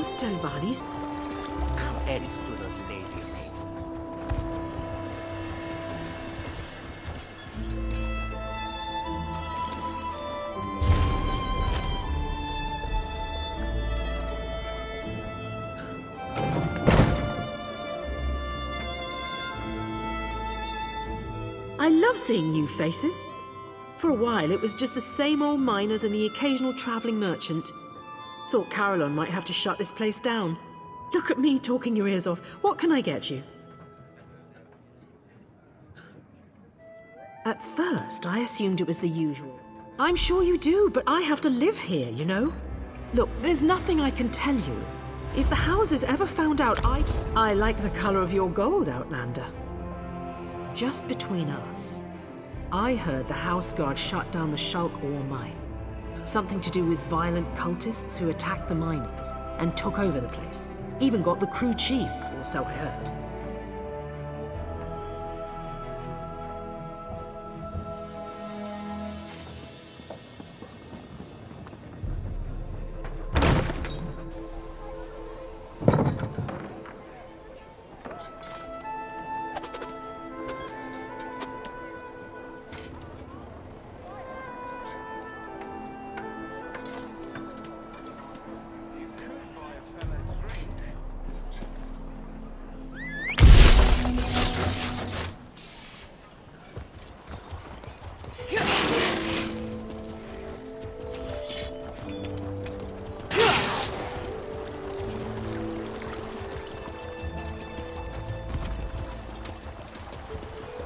those Telvanis? How ends to those lazy men? I love seeing new faces. For a while, it was just the same old miners and the occasional traveling merchant. Thought Caroline might have to shut this place down. Look at me talking your ears off. What can I get you? At first, I assumed it was the usual. I'm sure you do, but I have to live here, you know? Look, there's nothing I can tell you. If the houses ever found out I like the color of your gold, Outlander. Just between us, I heard the House Guard shut down the Shulk ore mine. Something to do with violent cultists who attacked the miners and took over the place. Even got the crew chief, or so I heard.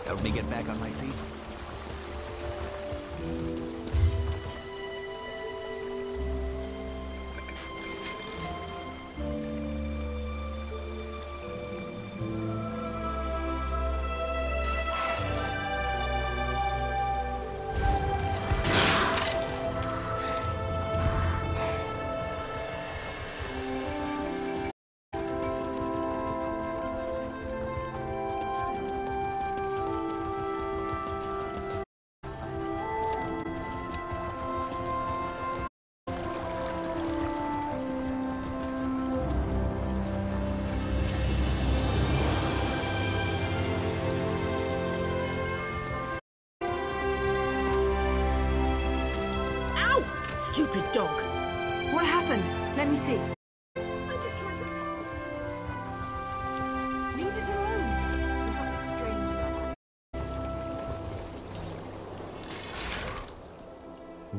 Help me get back on my feet. Stupid dog. What happened? Let me see. Leave it alone.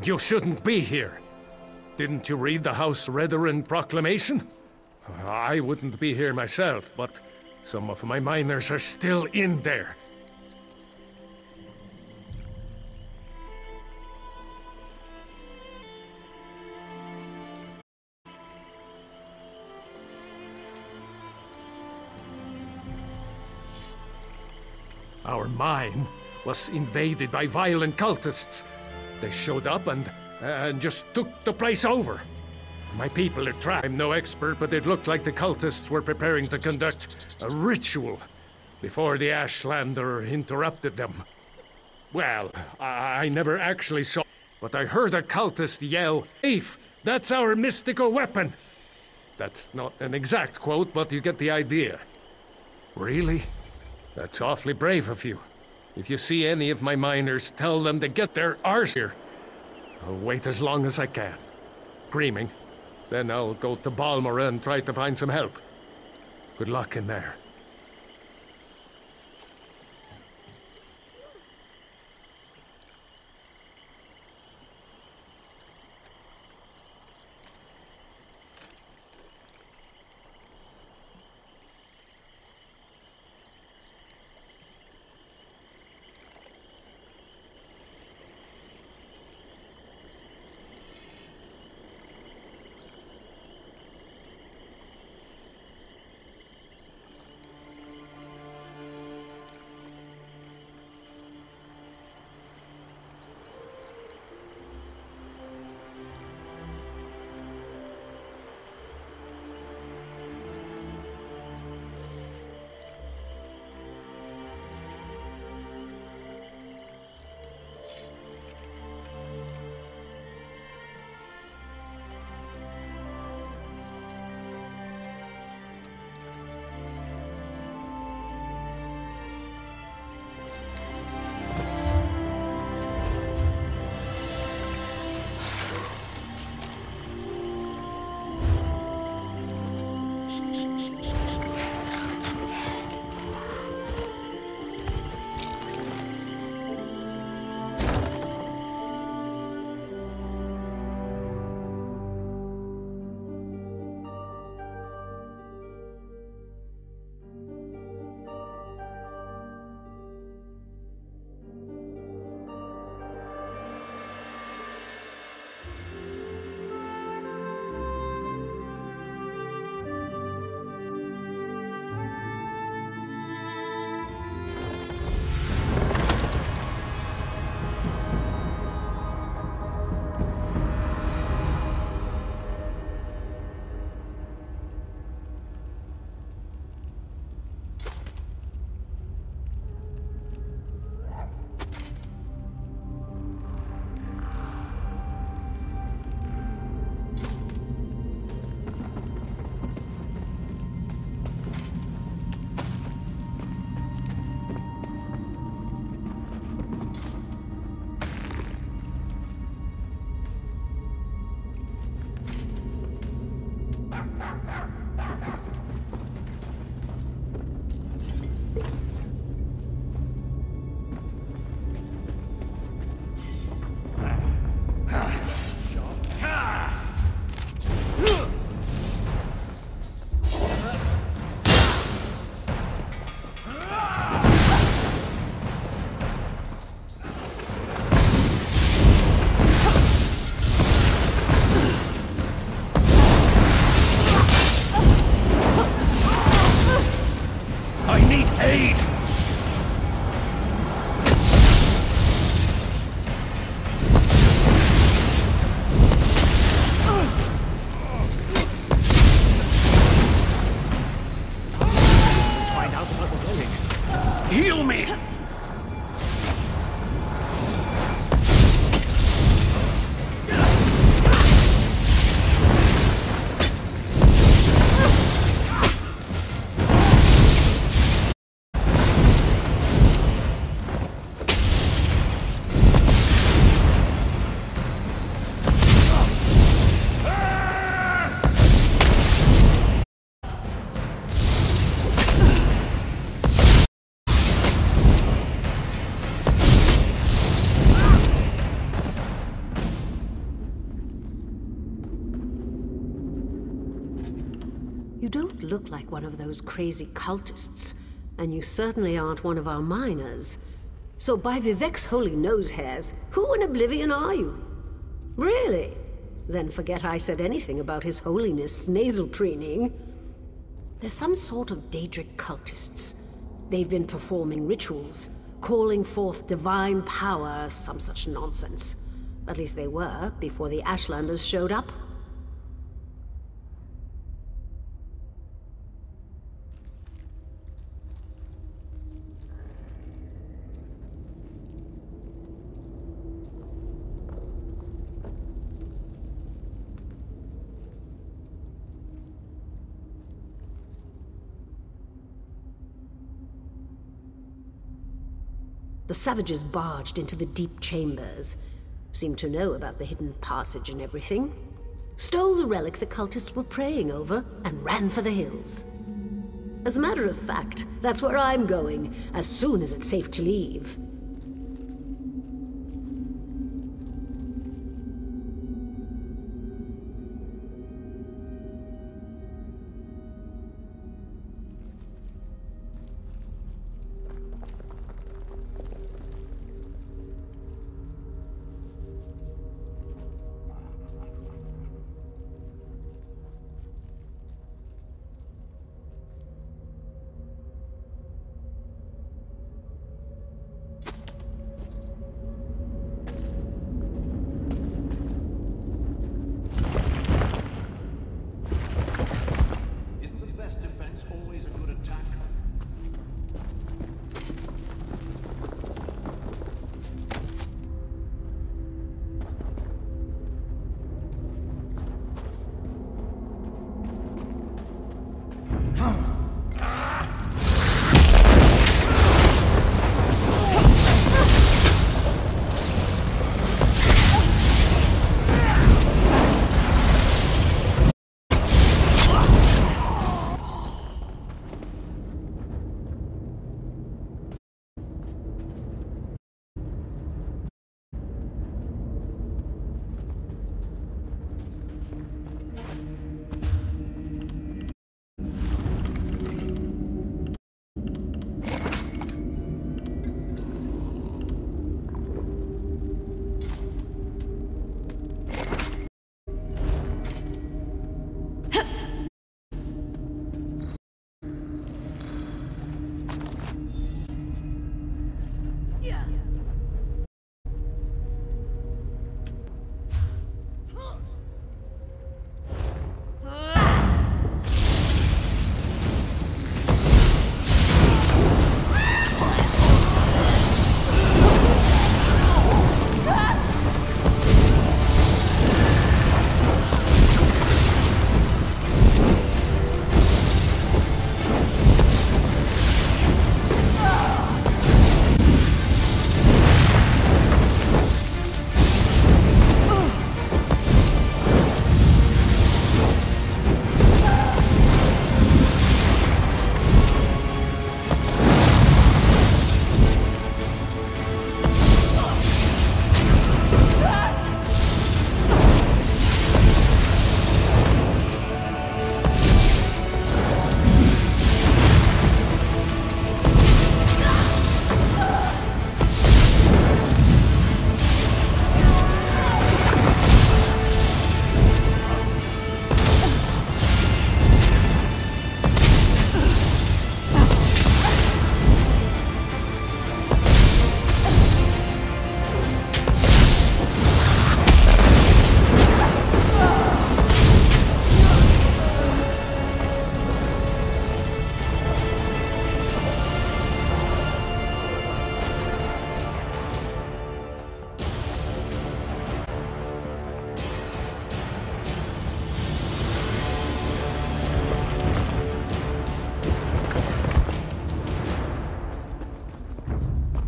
You shouldn't be here. Didn't you read the House Redarin proclamation? I wouldn't be here myself, but some of my miners are still in there. Our mine was invaded by violent cultists. They showed up and just took the place over. My people are trapped. I'm no expert, but it looked like the cultists were preparing to conduct a ritual before the Ashlander interrupted them. Well, I never actually saw, but I heard a cultist yell, "Thief! That's our mystical weapon!" That's not an exact quote, but you get the idea. Really? That's awfully brave of you. If you see any of my miners, tell them to get their arse here. I'll wait as long as I can. Screaming. Then I'll go to Balmora and try to find some help. Good luck in there. You don't look like one of those crazy cultists, and you certainly aren't one of our miners. So by Vivek's holy nose hairs, who in oblivion are you? Really? Then forget I said anything about His Holiness' nasal preening. They're some sort of Daedric cultists. They've been performing rituals, calling forth divine power, some such nonsense. At least they were, before the Ashlanders showed up. The savages barged into the deep chambers, seemed to know about the hidden passage and everything, stole the relic the cultists were praying over, and ran for the hills. As a matter of fact, that's where I'm going, as soon as it's safe to leave.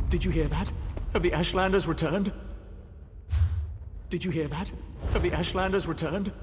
Did you hear that? Have the Ashlanders returned? Did you hear that? Have the Ashlanders returned?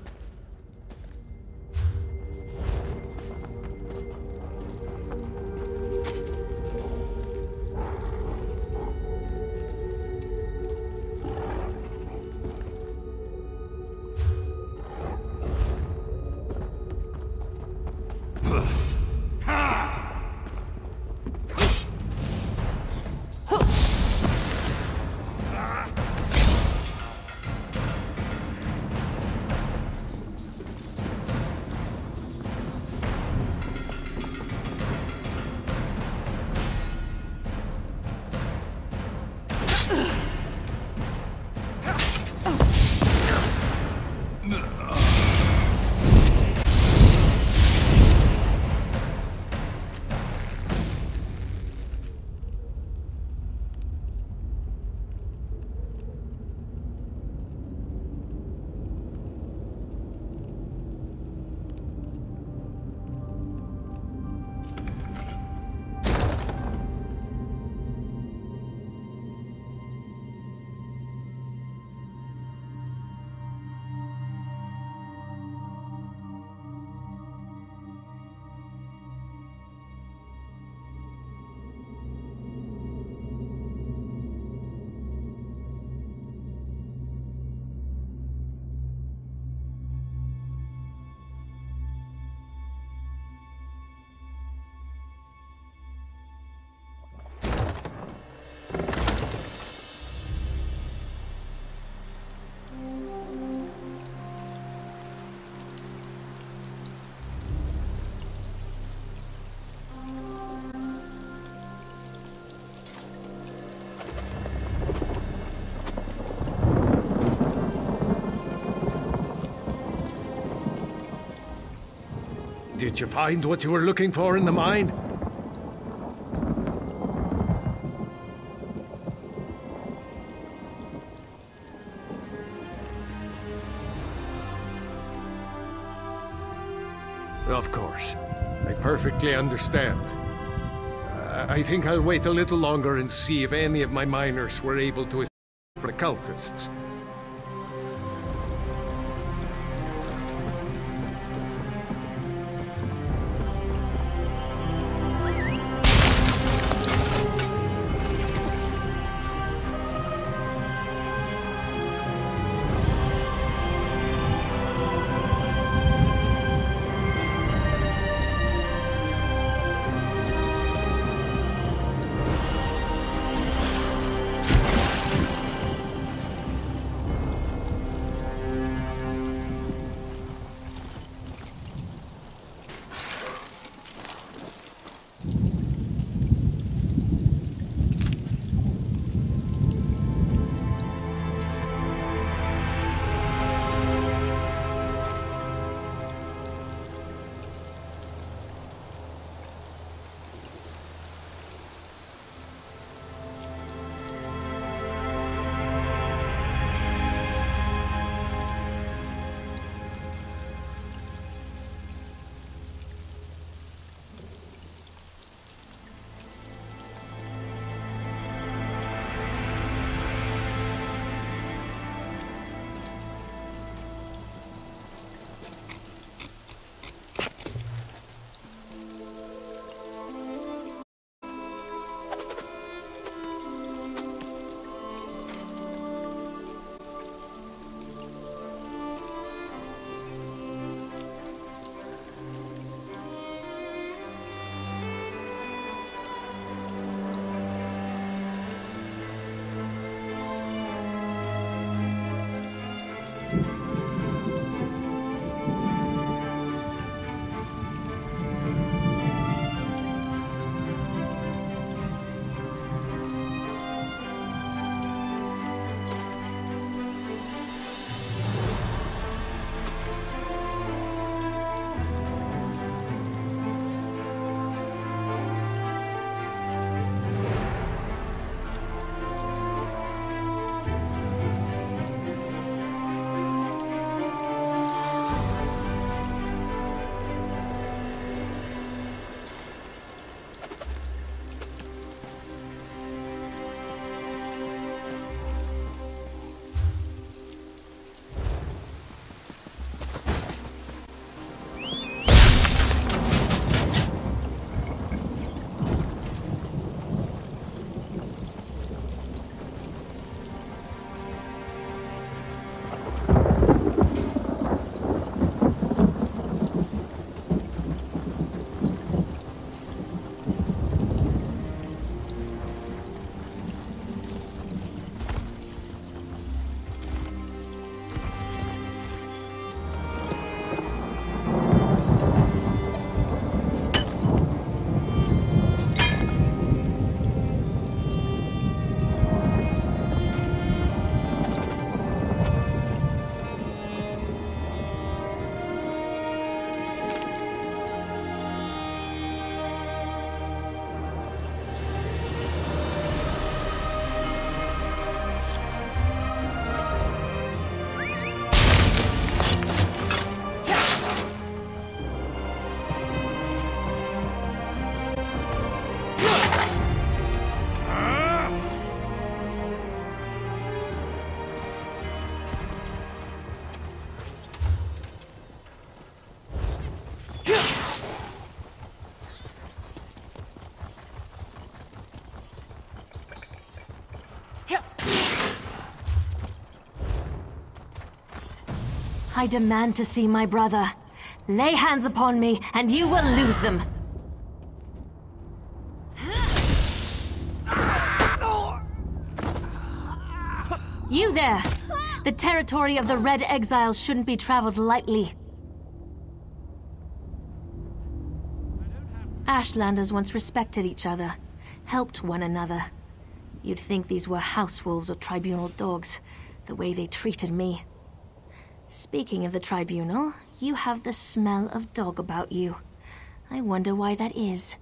Did you find what you were looking for in the mine? Of course. I perfectly understand. I think I'll wait a little longer and see if any of my miners were able to escape the cultists. I demand to see my brother. Lay hands upon me, and you will lose them. You there! The territory of the Red Exiles shouldn't be traveled lightly. Ashlanders once respected each other, helped one another. You'd think these were house wolves or tribunal dogs, the way they treated me. Speaking of the tribunal, you have the smell of dog about you. I wonder why that is.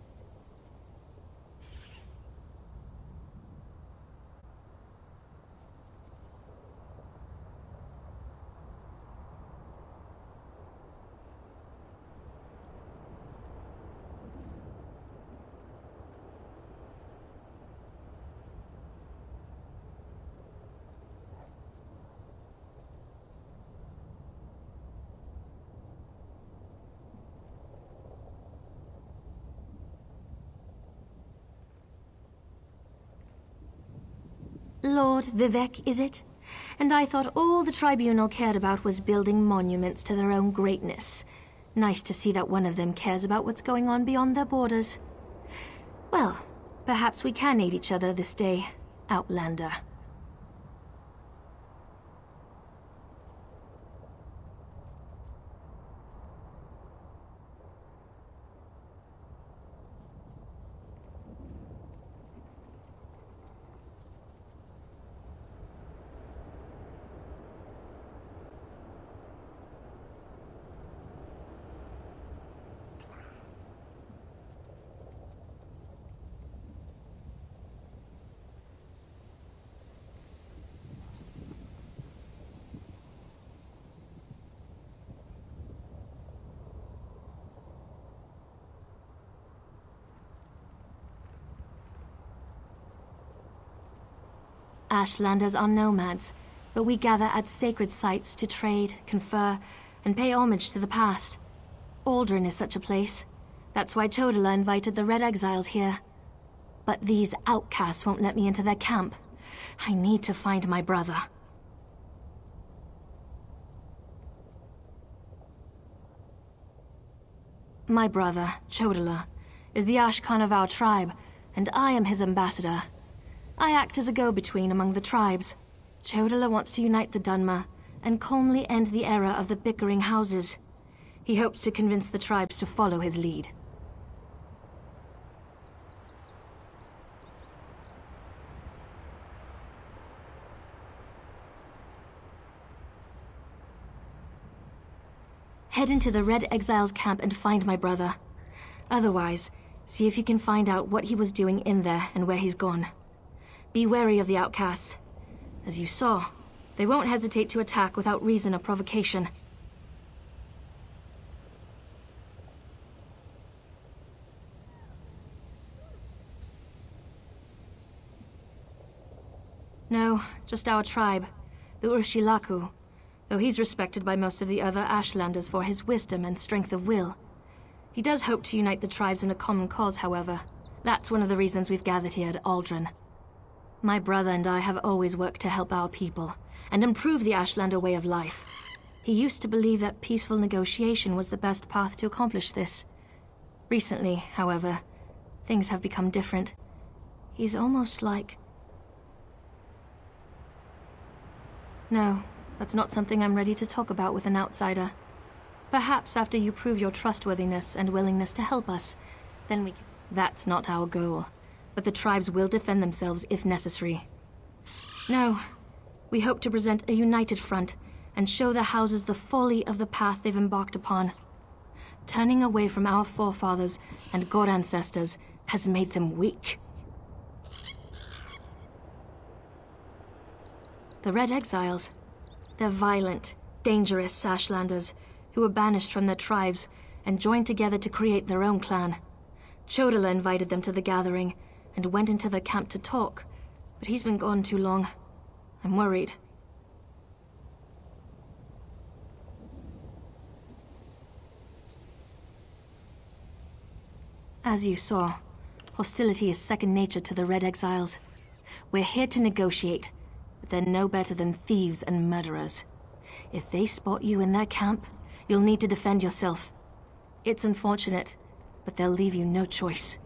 Lord Vivek, is it? And I thought all the tribunal cared about was building monuments to their own greatness. Nice to see that one of them cares about what's going on beyond their borders. Well, perhaps we can aid each other this day, Outlander. Ashlanders are nomads, but we gather at sacred sites to trade, confer, and pay homage to the past. Aldrin is such a place. That's why Chodala invited the Red Exiles here. But these outcasts won't let me into their camp. I need to find my brother. My brother, Chodala, is the Ashkan of our tribe, and I am his ambassador. I act as a go-between among the tribes. Chodala wants to unite the Dunmer and calmly end the era of the bickering houses. He hopes to convince the tribes to follow his lead. Head into the Red Exiles camp and find my brother. Otherwise, see if you can find out what he was doing in there and where he's gone. Be wary of the outcasts. As you saw, they won't hesitate to attack without reason or provocation. No, just our tribe, the Urshilaku, though he's respected by most of the other Ashlanders for his wisdom and strength of will. He does hope to unite the tribes in a common cause, however. That's one of the reasons we've gathered here at Aldrin. My brother and I have always worked to help our people, and improve the Ashlander way of life. He used to believe that peaceful negotiation was the best path to accomplish this. Recently, however, things have become different. He's almost like... No, that's not something I'm ready to talk about with an outsider. Perhaps after you prove your trustworthiness and willingness to help us, then we can... That's not our goal. But the tribes will defend themselves if necessary. No, we hope to present a united front and show the houses the folly of the path they've embarked upon. Turning away from our forefathers and god ancestors has made them weak. The Red Exiles. They're violent, dangerous Ashlanders who were banished from their tribes and joined together to create their own clan. Chodala invited them to the gathering and went into the camp to talk, but he's been gone too long. I'm worried. As you saw, hostility is second nature to the Red Exiles. We're here to negotiate, but they're no better than thieves and murderers. If they spot you in their camp, you'll need to defend yourself. It's unfortunate, but they'll leave you no choice.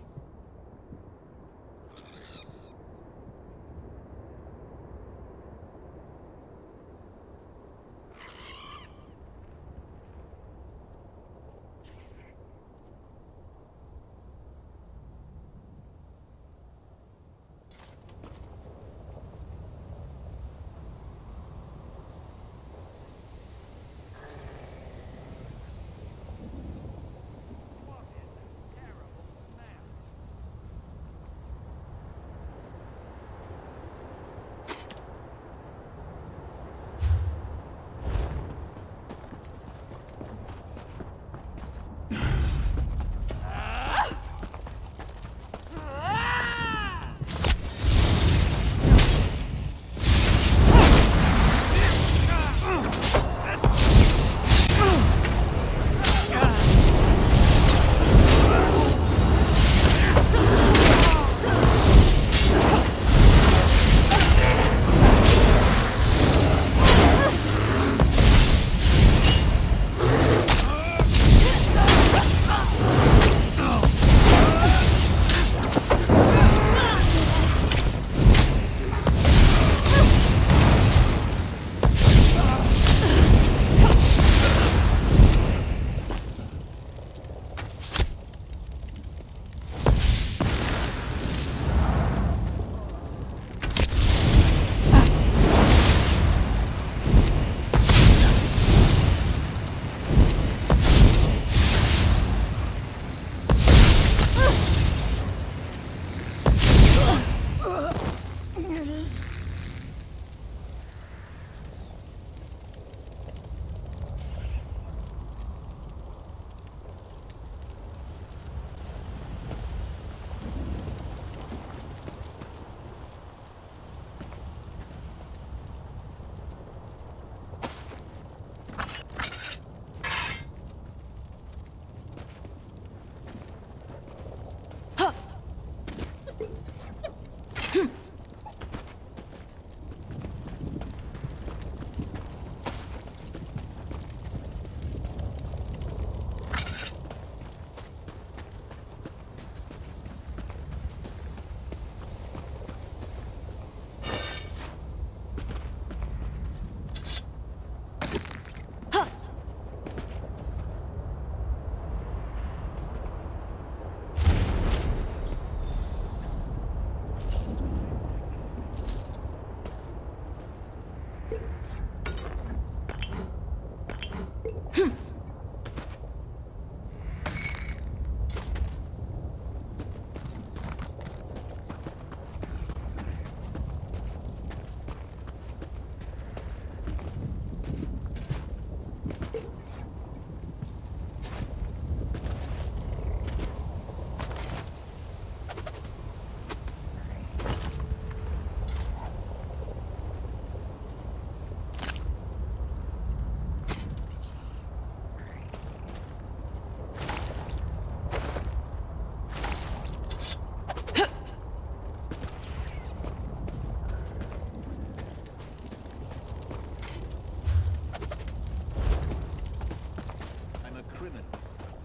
criminals.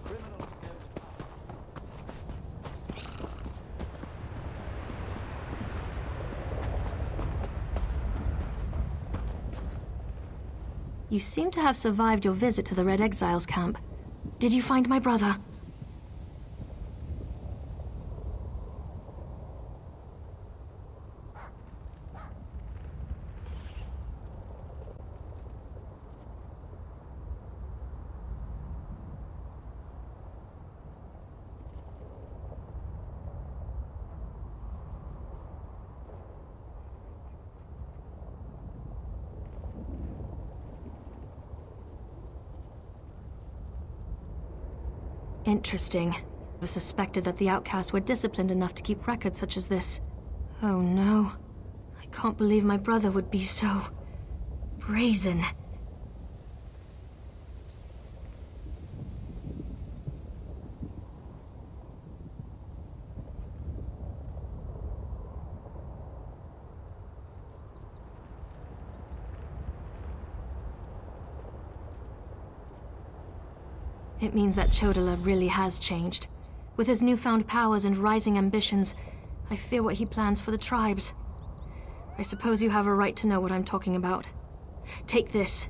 Criminals never... You seem to have survived your visit to the Red Exiles camp. Did you find my brother? Interesting. I suspected that the outcasts were disciplined enough to keep records such as this. Oh no. I can't believe my brother would be so... brazen. It means that Chodala really has changed. With his newfound powers and rising ambitions, I fear what he plans for the tribes. I suppose you have a right to know what I'm talking about. Take this.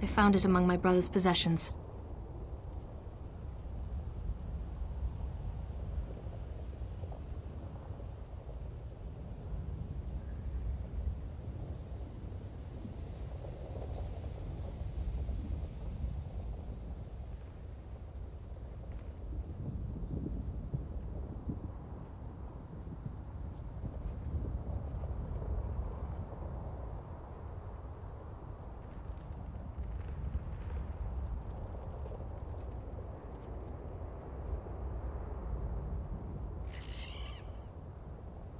I found it among my brother's possessions.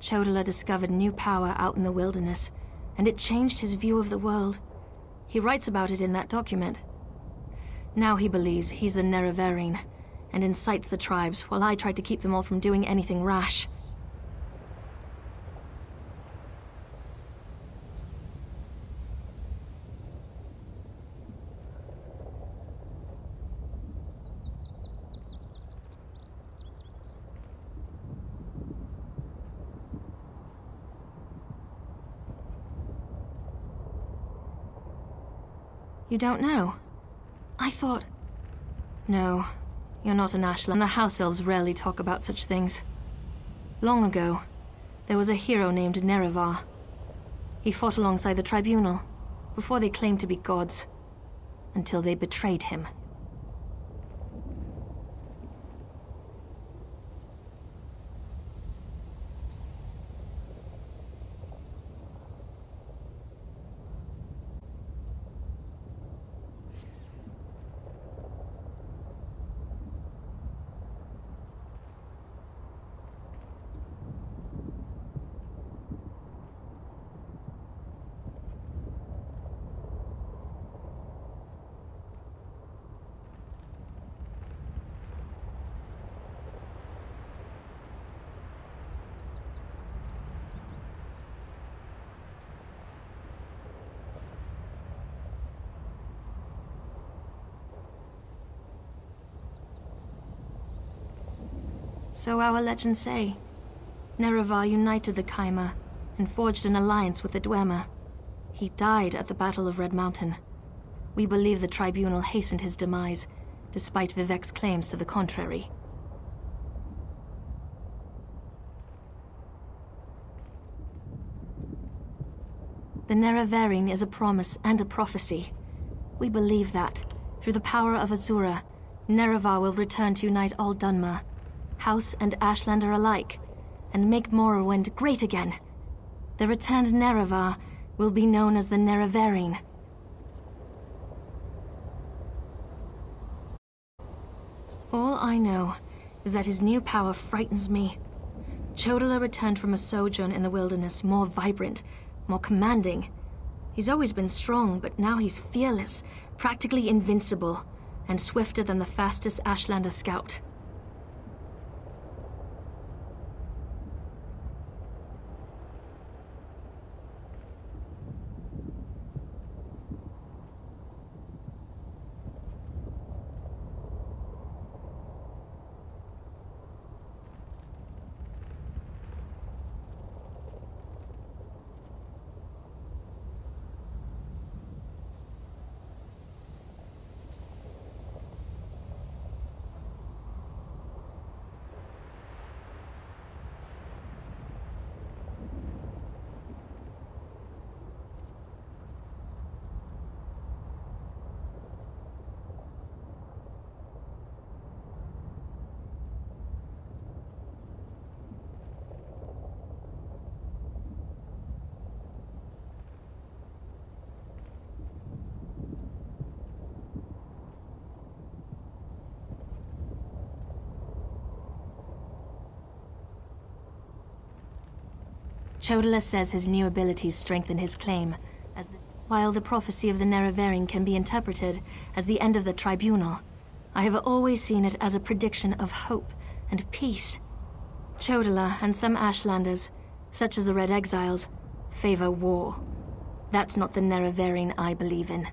Chodala discovered new power out in the wilderness, and it changed his view of the world. He writes about it in that document. Now he believes he's the Nerevarine, and incites the tribes, while I try to keep them all from doing anything rash. You don't know? I thought... No, you're not an Ashland. The House Elves rarely talk about such things. Long ago, there was a hero named Nerevar. He fought alongside the Tribunal, before they claimed to be gods, until they betrayed him. So our legends say. Nerevar united the Kaima and forged an alliance with the Dwemer. He died at the Battle of Red Mountain. We believe the Tribunal hastened his demise, despite Vivek's claims to the contrary. The Nerevarine is a promise and a prophecy. We believe that, through the power of Azura, Nerevar will return to unite all Dunmer, House and Ashlander alike, and make Morrowind great again. The returned Nerevar will be known as the Nerevarine. All I know is that his new power frightens me. Chodala returned from a sojourn in the wilderness more vibrant, more commanding. He's always been strong, but now he's fearless, practically invincible, and swifter than the fastest Ashlander scout. Chodala says his new abilities strengthen his claim, while the prophecy of the Nerevarine can be interpreted as the end of the tribunal. I have always seen it as a prediction of hope and peace. Chodala and some Ashlanders, such as the Red Exiles, favor war. That's not the Nerevarine I believe in.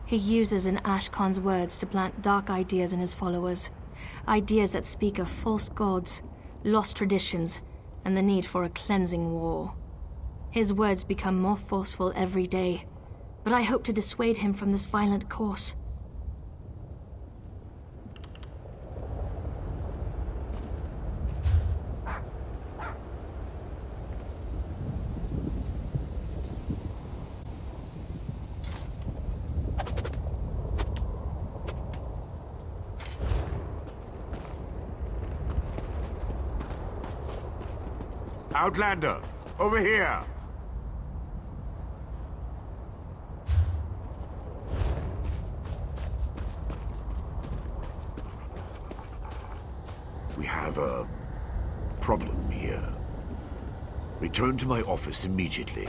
He uses an Ashkon's words to plant dark ideas in his followers. Ideas that speak of false gods, lost traditions, and the need for a cleansing war. His words become more forceful every day, but I hope to dissuade him from this violent course. Outlander, over here! We have a problem here. Return to my office immediately.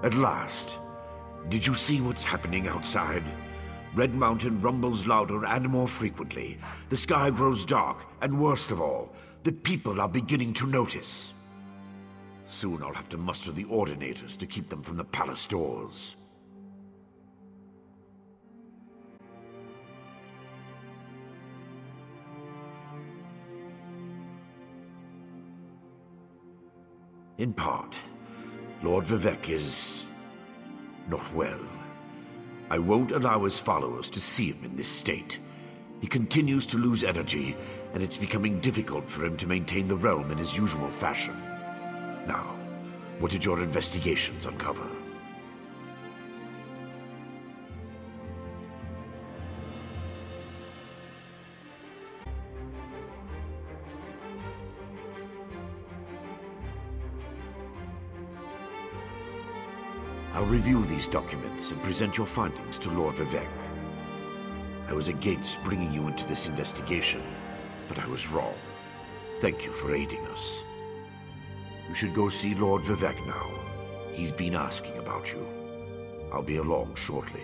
At last. Did you see what's happening outside? Red Mountain rumbles louder and more frequently. The sky grows dark, and worst of all, the people are beginning to notice. Soon I'll have to muster the Ordinators to keep them from the palace doors. In part, Lord Vivec is not well. I won't allow his followers to see him in this state. He continues to lose energy, and it's becoming difficult for him to maintain the realm in his usual fashion. Now, what did your investigations uncover? I'll review these documents and present your findings to Lord Vivec. I was against bringing you into this investigation, but I was wrong. Thank you for aiding us. You should go see Lord Vivec now. He's been asking about you. I'll be along shortly.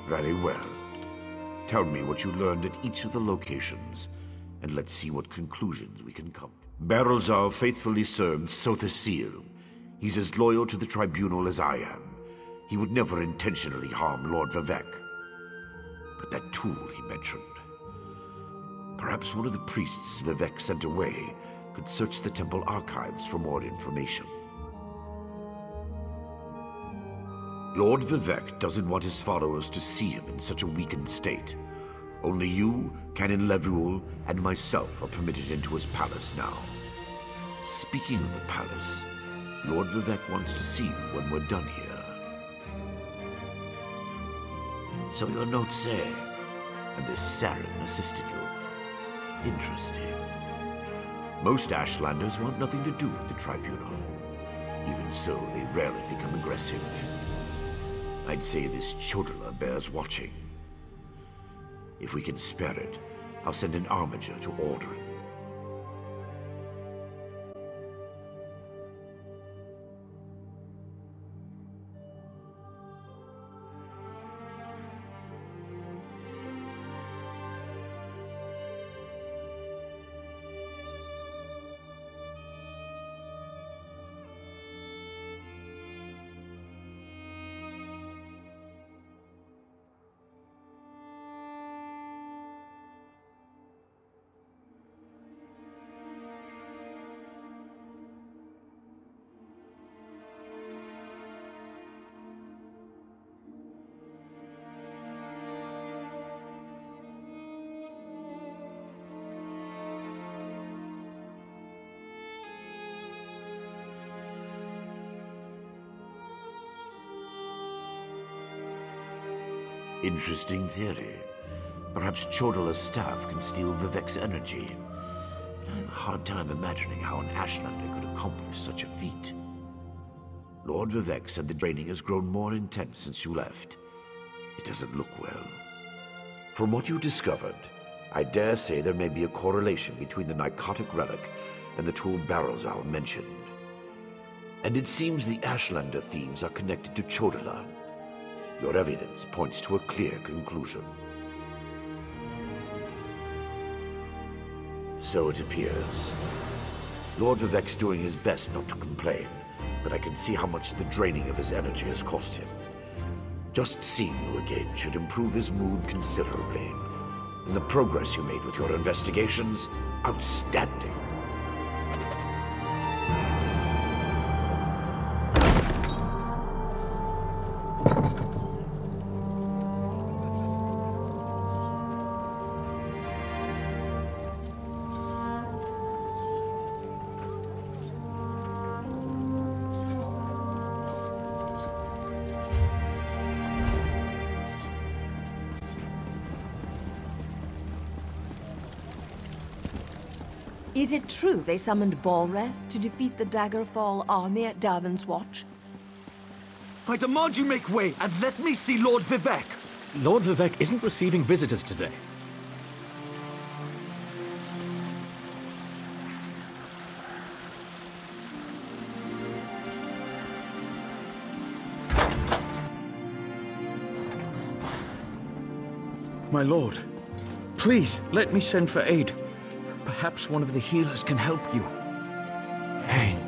Very well. Tell me what you learned at each of the locations, and let's see what conclusions we can come to. Barrelzar faithfully served Sothasil. He's as loyal to the Tribunal as I am. He would never intentionally harm Lord Vivec. But that tool he mentioned... Perhaps one of the priests Vivec sent away could search the temple archives for more information. Lord Vivec doesn't want his followers to see him in such a weakened state. Only you, Canon Levuel, and myself are permitted into his palace now. Speaking of the palace, Lord Vivec wants to see you when we're done here. So your notes say, and this Saren assisted you. Interesting. Most Ashlanders want nothing to do with the Tribunal. Even so, they rarely become aggressive. I'd say this Chodala bears watching. If we can spare it, I'll send an armiger to order it. Interesting theory. Perhaps Chodala's staff can steal Vivec's energy. But I have a hard time imagining how an Ashlander could accomplish such a feat. Lord Vivec said the draining has grown more intense since you left. It doesn't look well. From what you discovered, I dare say there may be a correlation between the narcotic relic and the tool Barrelzar mentioned. And it seems the Ashlander thieves are connected to Chodala. Your evidence points to a clear conclusion. So it appears. Lord Vivec's doing his best not to complain, but I can see how much the draining of his energy has cost him. Just seeing you again should improve his mood considerably. And the progress you made with your investigations, outstanding. Is it true they summoned Balreth to defeat the Daggerfall army at Davon's Watch? I demand you make way and let me see Lord Vivek! Lord Vivek isn't receiving visitors today. My lord, please let me send for aid. Perhaps one of the healers can help you. Pain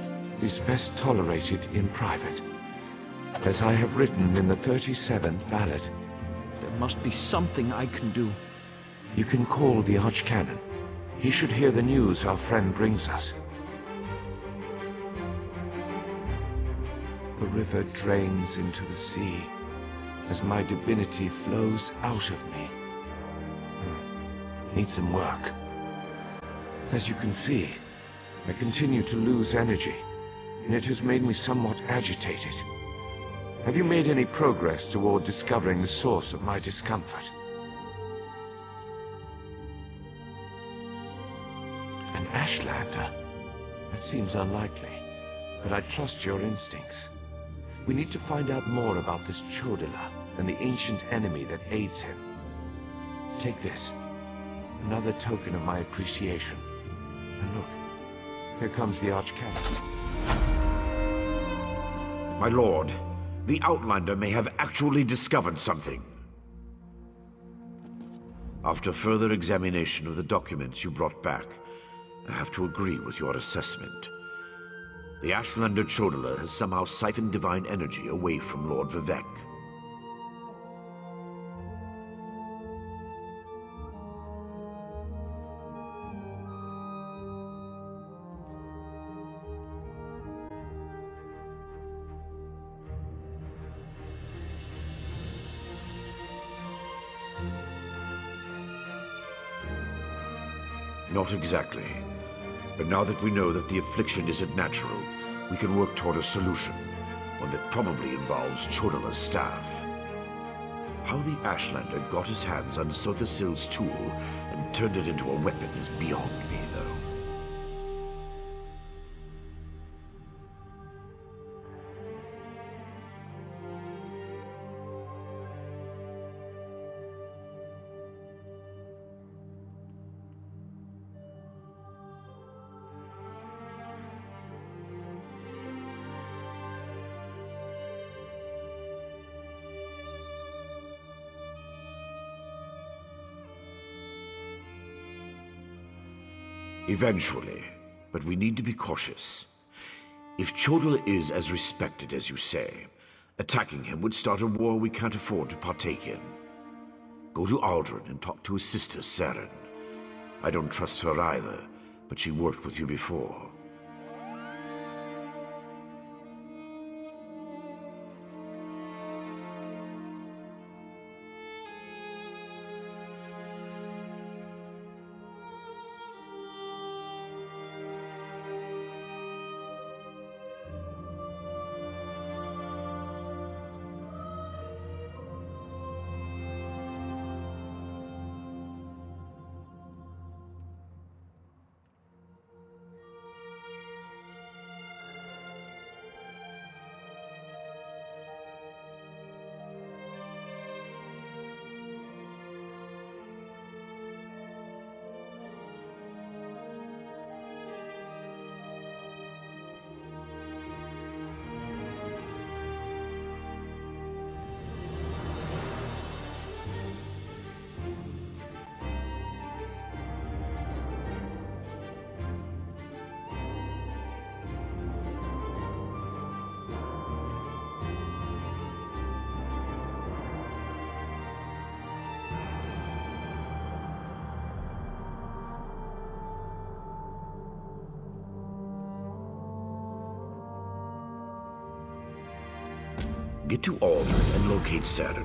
is best tolerated in private, as I have written in the 37th ballad. There must be something I can do. You can call the Archcanon. He should hear the news our friend brings us. The river drains into the sea as my divinity flows out of me. Need some work. As you can see, I continue to lose energy, and it has made me somewhat agitated. Have you made any progress toward discovering the source of my discomfort? An Ashlander? That seems unlikely, but I trust your instincts. We need to find out more about this Chodala and the ancient enemy that aids him. Take this. Another token of my appreciation. And look, here comes the Archcanon. My lord, the Outlander may have actually discovered something. After further examination of the documents you brought back, I have to agree with your assessment. The Ashlander Chodala has somehow siphoned divine energy away from Lord Vivek. Not exactly. But now that we know that the affliction isn't natural, we can work toward a solution, one that probably involves Chodala's staff. How the Ashlander got his hands on Sothasil's tool and turned it into a weapon is beyond me, though. Eventually, but we need to be cautious. If Chodala is as respected as you say, attacking him would start a war we can't afford to partake in. Go to Aldrin and talk to his sister, Saren. I don't trust her either, but she worked with you before. Get to Aldrin and locate Saren.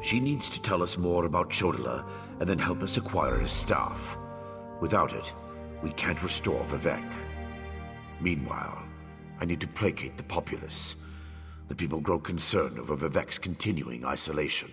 She needs to tell us more about Chodala and then help us acquire his staff. Without it, we can't restore Vivek. Meanwhile, I need to placate the populace. The people grow concerned over Vivek's continuing isolation.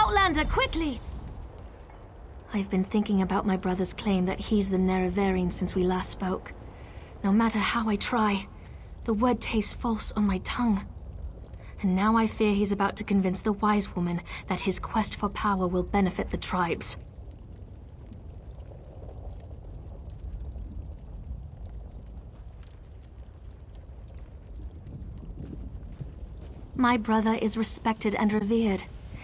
Outlander, quickly! I've been thinking about my brother's claim that he's the Nerevarine since we last spoke. No matter how I try, the word tastes false on my tongue. And now I fear he's about to convince the wise woman that his quest for power will benefit the tribes. My brother is respected and revered.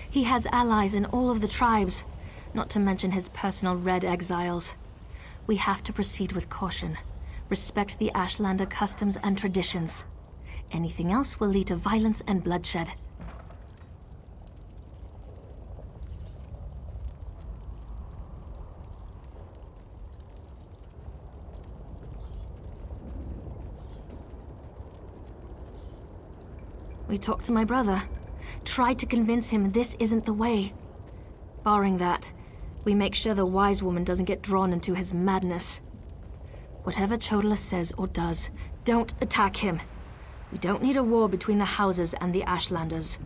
He has allies in all of the tribes, not to mention his personal Red Exiles. We have to proceed with caution. Respect the Ashlander customs and traditions. Anything else will lead to violence and bloodshed. We talked to my brother. Tried to convince him this isn't the way. Barring that, we make sure the wise woman doesn't get drawn into his madness. Whatever Chodala says or does, don't attack him. We don't need a war between the houses and the Ashlanders.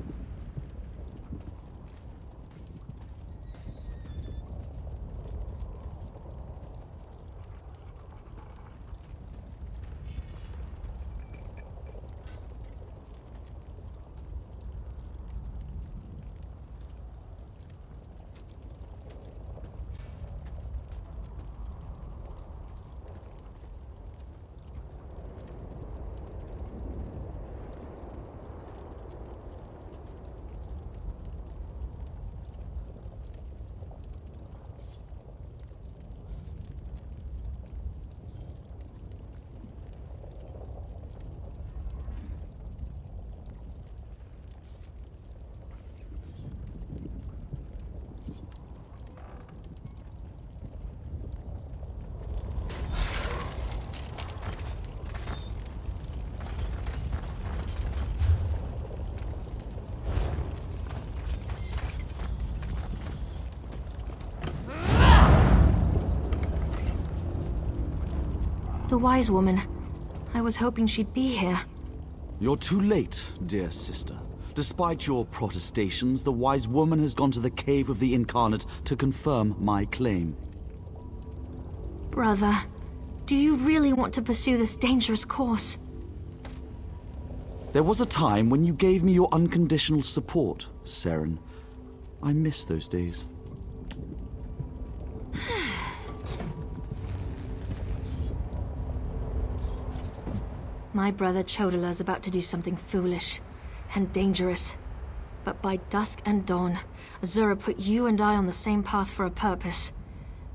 The wise woman. I was hoping she'd be here. You're too late, dear sister. Despite your protestations, the wise woman has gone to the cave of the incarnate to confirm my claim. Brother, do you really want to pursue this dangerous course? There was a time when you gave me your unconditional support, Seren. I miss those days. My brother Chodala's about to do something foolish and dangerous. But by dusk and dawn, Azura put you and I on the same path for a purpose.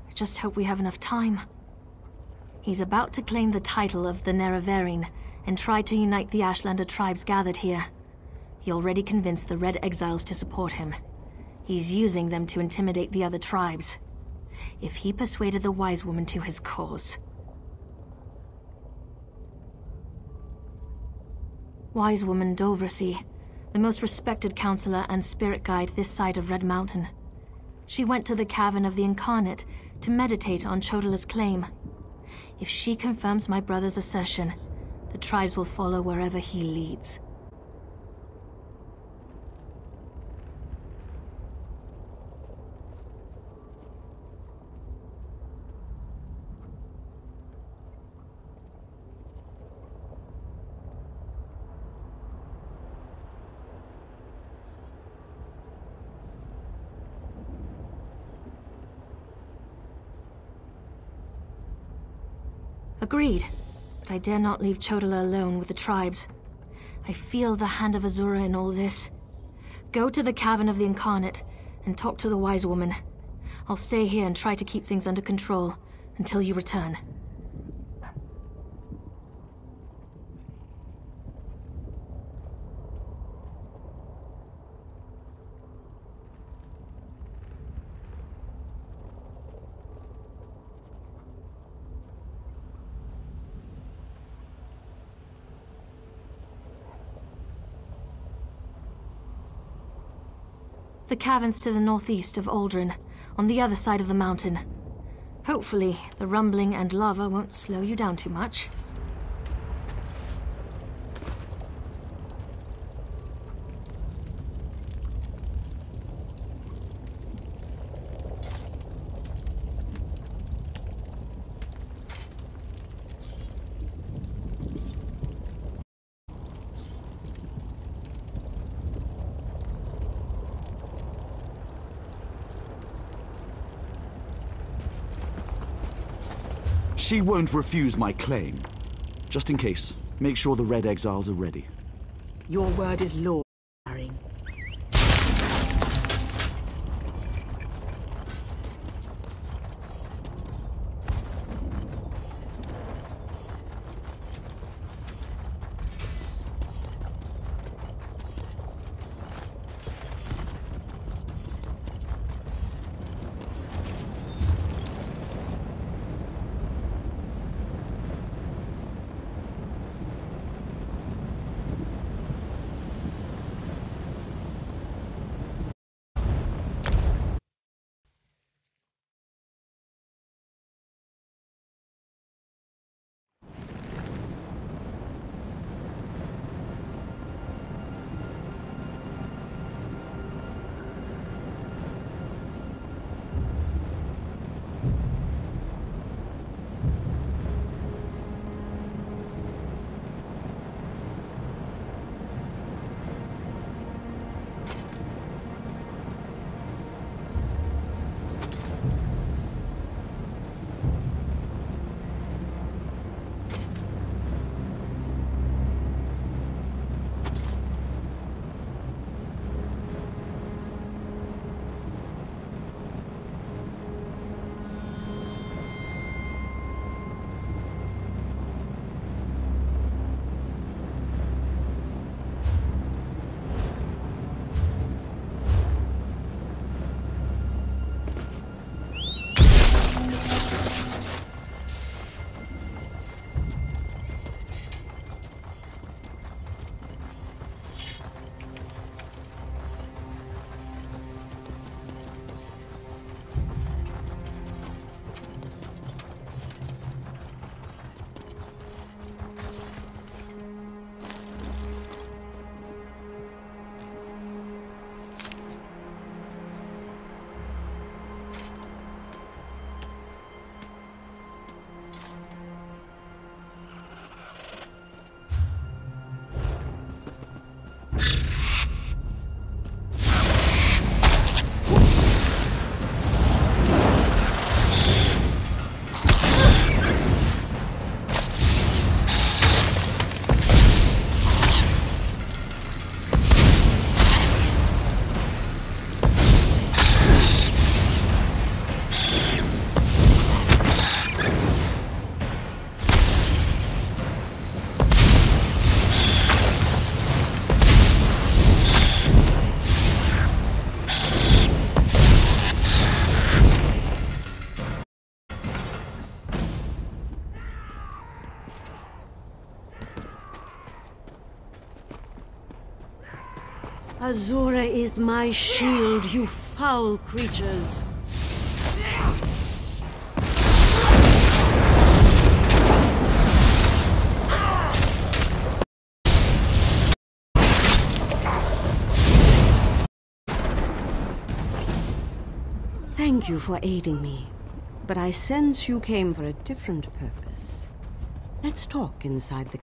I just hope we have enough time. He's about to claim the title of the Nerevarine and try to unite the Ashlander tribes gathered here. He already convinced the Red Exiles to support him. He's using them to intimidate the other tribes. If he persuaded the wise woman to his cause... Wise woman Dovrasi, the most respected counselor and spirit guide this side of Red Mountain. She went to the Cavern of the Incarnate to meditate on Chodala's claim. If she confirms my brother's assertion, the tribes will follow wherever he leads. Agreed, but I dare not leave Chodala alone with the tribes. I feel the hand of Azura in all this. Go to the Cavern of the Incarnate and talk to the wise woman. I'll stay here and try to keep things under control until you return. The cavern's to the northeast of Aldrin, on the other side of the mountain. Hopefully, the rumbling and lava won't slow you down too much. She won't refuse my claim. Just in case, make sure the Red Exiles are ready. Your word is law, Harry. Azura is my shield, you foul creatures. Thank you for aiding me, but I sense you came for a different purpose. Let's talk inside the...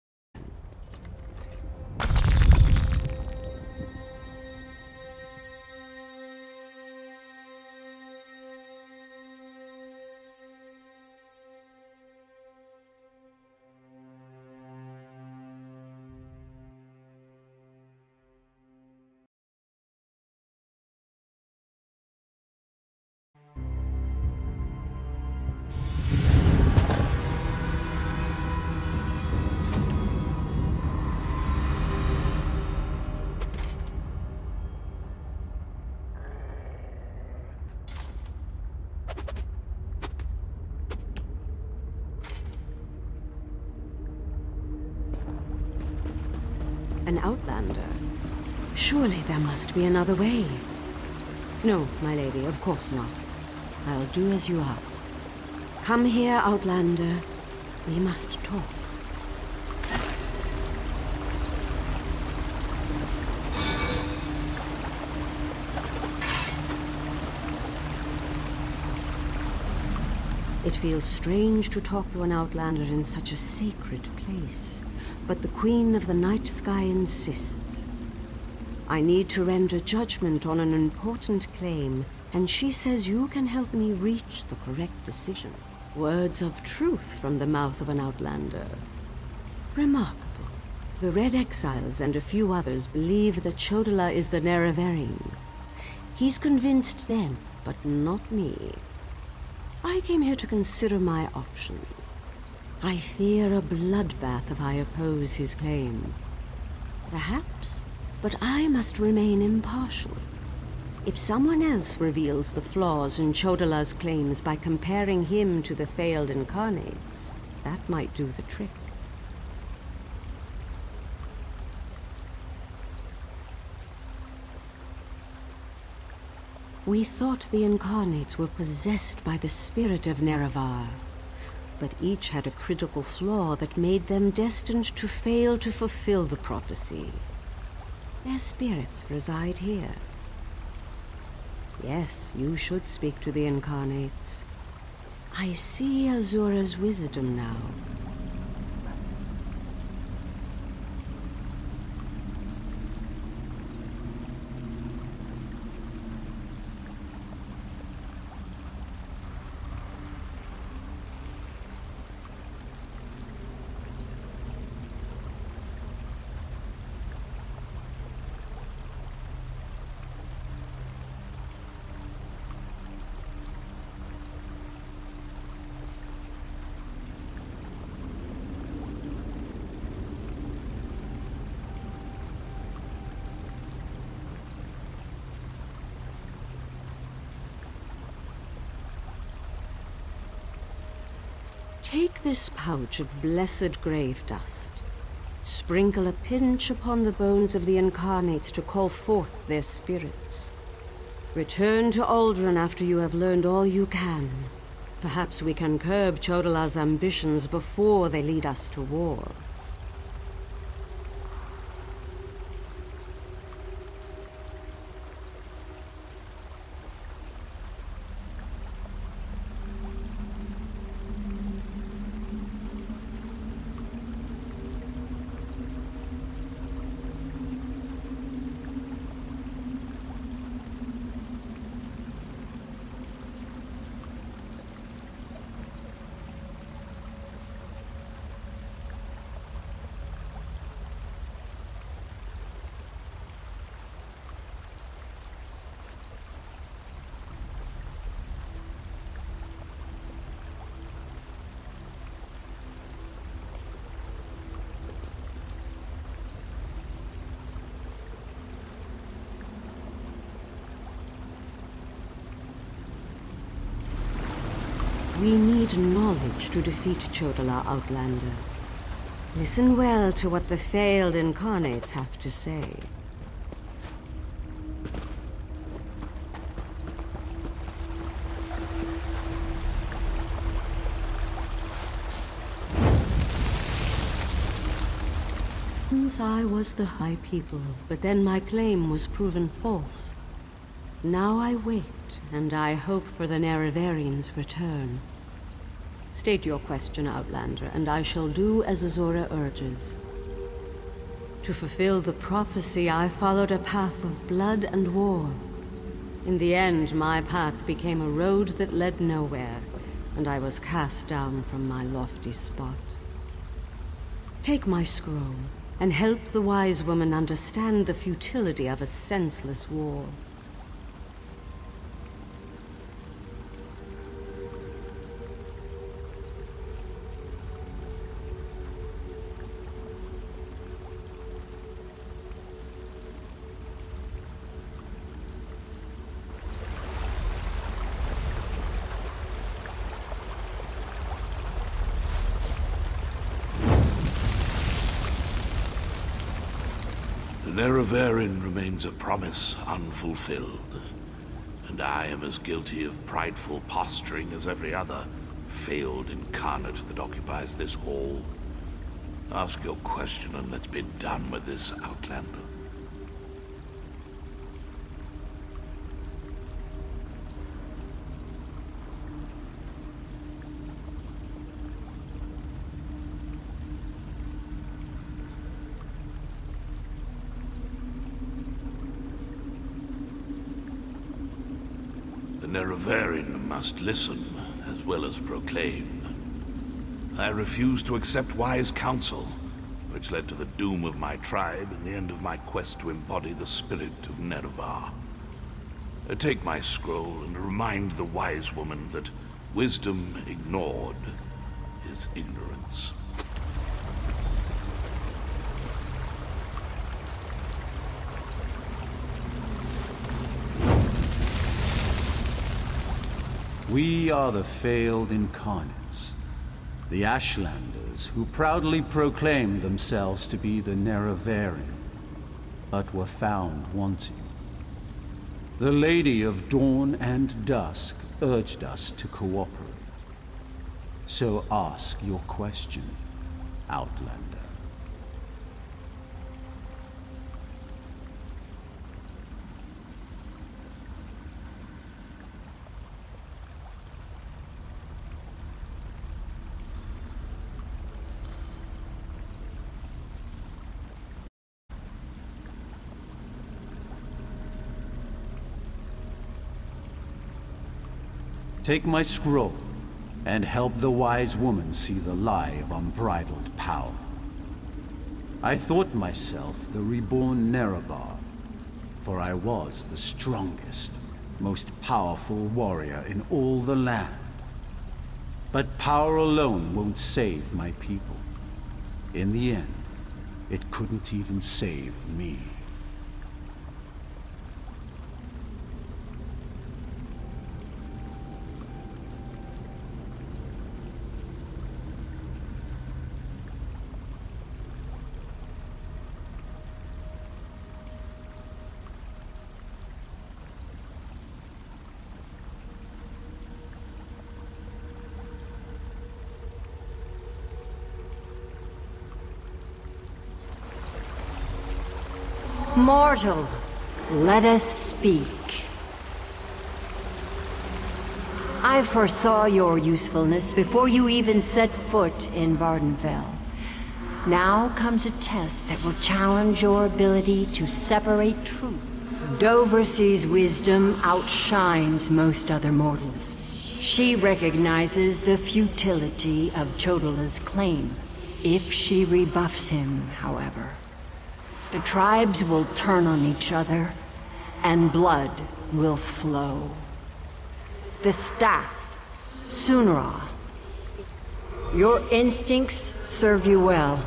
An outlander? Surely there must be another way. No, my lady, of course not. I'll do as you ask. Come here, outlander. We must talk. It feels strange to talk to an outlander in such a sacred place, but the Queen of the Night Sky insists. I need to render judgment on an important claim, and she says you can help me reach the correct decision. Words of truth from the mouth of an outlander. Remarkable. The Red Exiles and a few others believe that Chodala is the Nerevarine. He's convinced them, but not me. I came here to consider my options. I fear a bloodbath if I oppose his claim. Perhaps, but I must remain impartial. If someone else reveals the flaws in Chodala's claims by comparing him to the failed incarnates, that might do the trick. We thought the incarnates were possessed by the spirit of Nerevar, but each had a critical flaw that made them destined to fail to fulfill the prophecy. Their spirits reside here. Yes, you should speak to the incarnates. I see Azura's wisdom now. Take this pouch of blessed grave dust. Sprinkle a pinch upon the bones of the incarnates to call forth their spirits. Return to Aldrin after you have learned all you can. Perhaps we can curb Chodala's ambitions before they lead us to war. We need knowledge to defeat Chodala, Outlander. Listen well to what the failed incarnates have to say. Once I was the High People, but then my claim was proven false. Now I wait, and I hope for the Nerevarines' return. State your question, Outlander, and I shall do as Azura urges. To fulfill the prophecy, I followed a path of blood and war. In the end, my path became a road that led nowhere, and I was cast down from my lofty spot. Take my scroll, and help the wise woman understand the futility of a senseless war. The Nerevarine remains a promise unfulfilled, and I am as guilty of prideful posturing as every other failed incarnate that occupies this hall. Ask your question and let's be done with this, Outlander. The Nerevarine must listen as well as proclaim. I refused to accept wise counsel, which led to the doom of my tribe and the end of my quest to embody the spirit of Nerevar. Take my scroll and remind the wise woman that wisdom ignored is ignorance. We are the failed incarnates, the Ashlanders who proudly proclaimed themselves to be the Nerevarine, but were found wanting. The Lady of Dawn and Dusk urged us to cooperate. So ask your question, Outlander. Take my scroll, and help the wise woman see the lie of unbridled power. I thought myself the reborn Nerevar, for I was the strongest, most powerful warrior in all the land. But power alone won't save my people. In the end, it couldn't even save me. Mortal, let us speak. I foresaw your usefulness before you even set foot in Vardenfell. Now comes a test that will challenge your ability to separate truth. Doversee's wisdom outshines most other mortals. She recognizes the futility of Chodola's claim. If she rebuffs him, however, the tribes will turn on each other, and blood will flow. The staff, Sunra. Your instincts serve you well.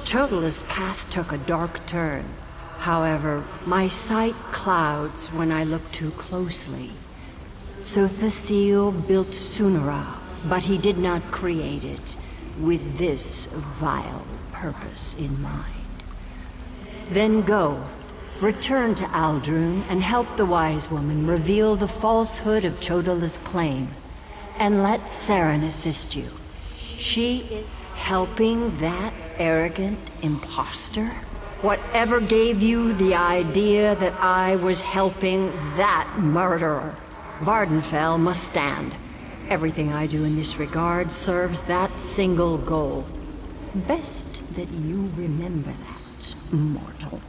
Chodola's path took a dark turn. However, my sight clouds when I look too closely. Sothasil built Sunra, but he did not create it with this vile purpose in mind. Then go, return to Aldrun and help the wise woman reveal the falsehood of Chodola's claim. And let Saren assist you. She is helping that arrogant imposter? Whatever gave you the idea that I was helping that murderer? Vardenfell must stand. Everything I do in this regard serves that single goal. Best that you remember that. Mortal.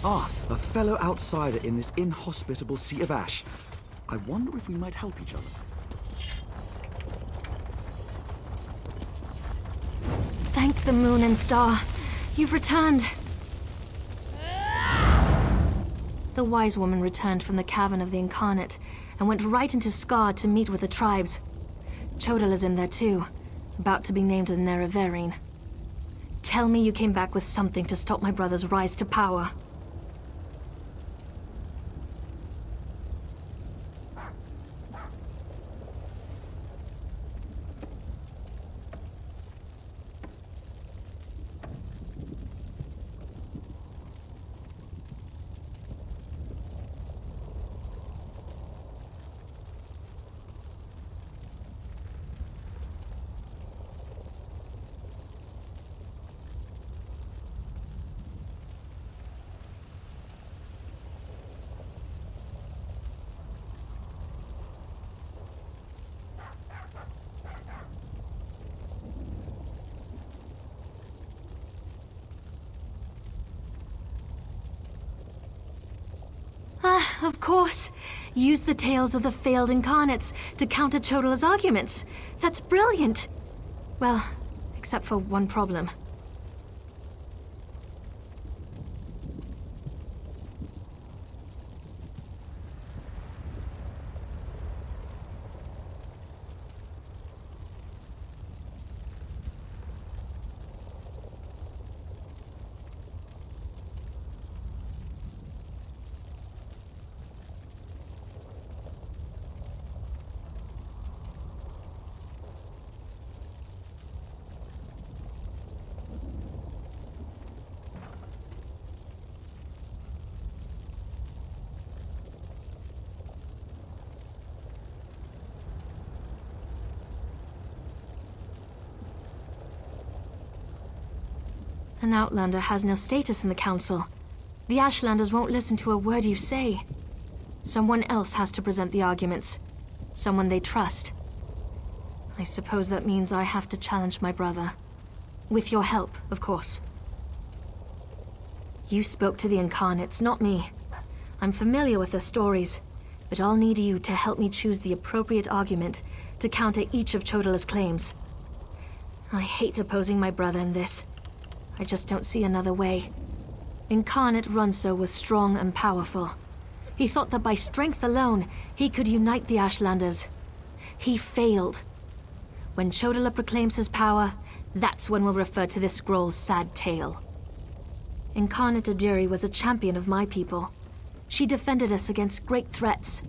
Ah, a fellow outsider in this inhospitable sea of ash. I wonder if we might help each other. Thank the moon and star. You've returned. The wise woman returned from the cavern of the Incarnate and went right into Scar to meet with the tribes. Chodala's in there too, about to be named the Nerevarine. Tell me you came back with something to stop my brother's rise to power. Of course. Use the tales of the failed incarnates to counter Chodala's arguments. That's brilliant. Well, except for one problem. An Outlander has no status in the Council. The Ashlanders won't listen to a word you say. Someone else has to present the arguments. Someone they trust. I suppose that means I have to challenge my brother. With your help, of course. You spoke to the Incarnates, not me. I'm familiar with their stories, but I'll need you to help me choose the appropriate argument to counter each of Chodala's claims. I hate opposing my brother in this. I just don't see another way. Incarnate Runso was strong and powerful. He thought that by strength alone, he could unite the Ashlanders. He failed. When Chodala proclaims his power, that's when we'll refer to this scroll's sad tale. Incarnate Ajiri was a champion of my people. She defended us against great threats.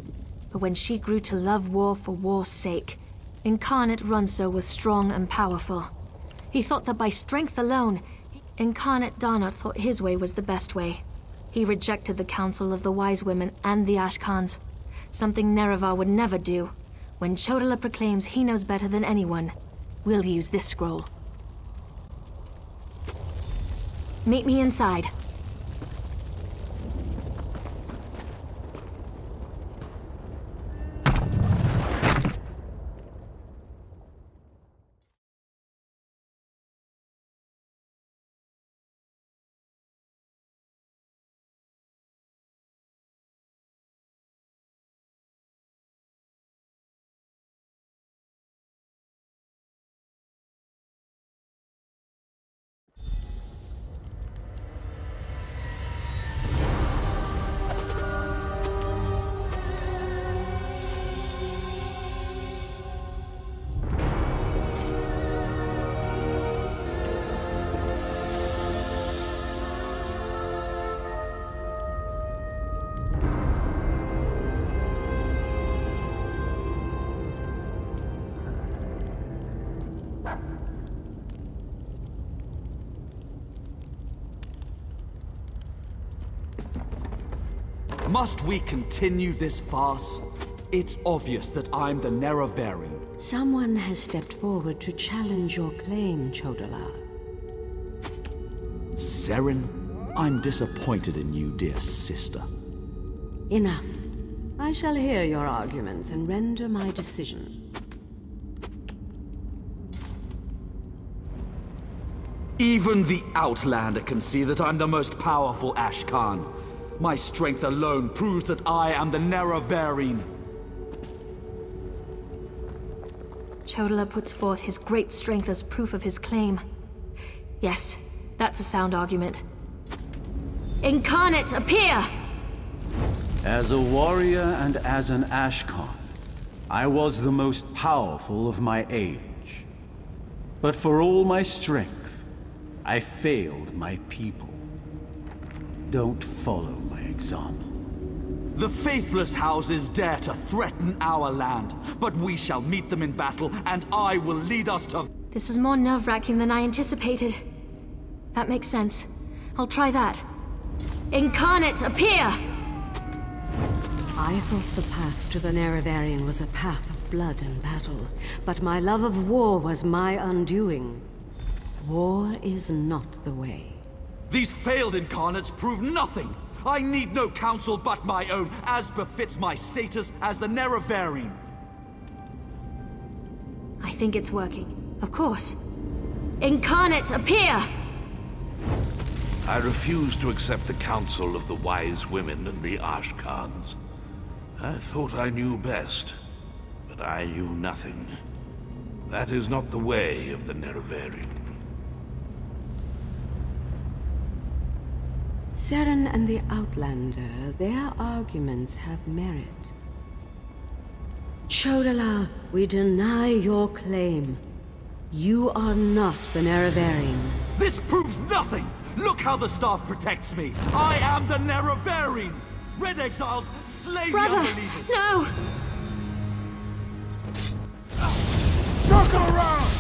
But when she grew to love war for war's sake, Incarnate Runso was strong and powerful. He thought that by strength alone, Incarnate Darnot thought his way was the best way. He rejected the counsel of the Wise Women and the Ashkans, something Nerevar would never do. When Chodala proclaims he knows better than anyone, we'll use this scroll. Meet me inside. Must we continue this farce? It's obvious that I'm the Nerevarine. Someone has stepped forward to challenge your claim, Chodala. Seren, I'm disappointed in you, dear sister. Enough. I shall hear your arguments and render my decision. Even the Outlander can see that I'm the most powerful Ashkan. My strength alone proves that I am the Nerevarine. Chodala puts forth his great strength as proof of his claim. Yes, that's a sound argument. Incarnate, appear! As a warrior and as an Ashkan, I was the most powerful of my age. But for all my strength, I failed my people. Don't follow my example. The faithless houses dare to threaten our land, but we shall meet them in battle, and I will lead us to... This is more nerve-wracking than I anticipated. That makes sense. I'll try that. Incarnate, appear! I thought the path to the Nerevarine was a path of blood and battle, but my love of war was my undoing. War is not the way. These failed incarnates prove nothing! I need no counsel but my own, as befits my status as the Nerevarine. I think it's working. Of course. Incarnate, appear! I refuse to accept the counsel of the wise women and the Ashkans. I thought I knew best, but I knew nothing. That is not the way of the Nerevarine. Seren and the Outlander, their arguments have merit. Chodala, we deny your claim. You are not the Nerevarine. This proves nothing! Look how the staff protects me! I am the Nerevarine! Red exiles, slay the unbelievers! No! Circle around!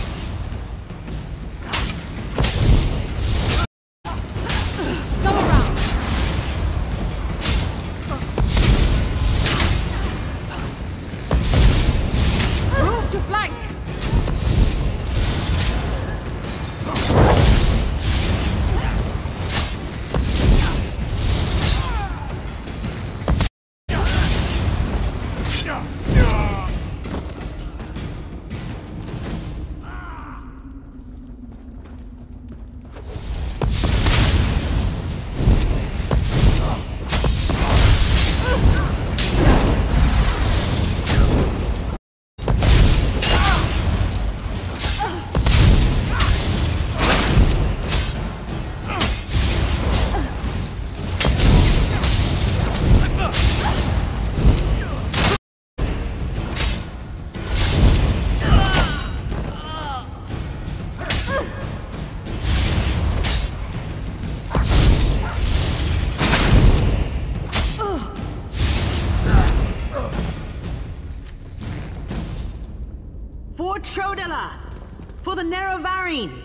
For Chodala! For the Nerevarine!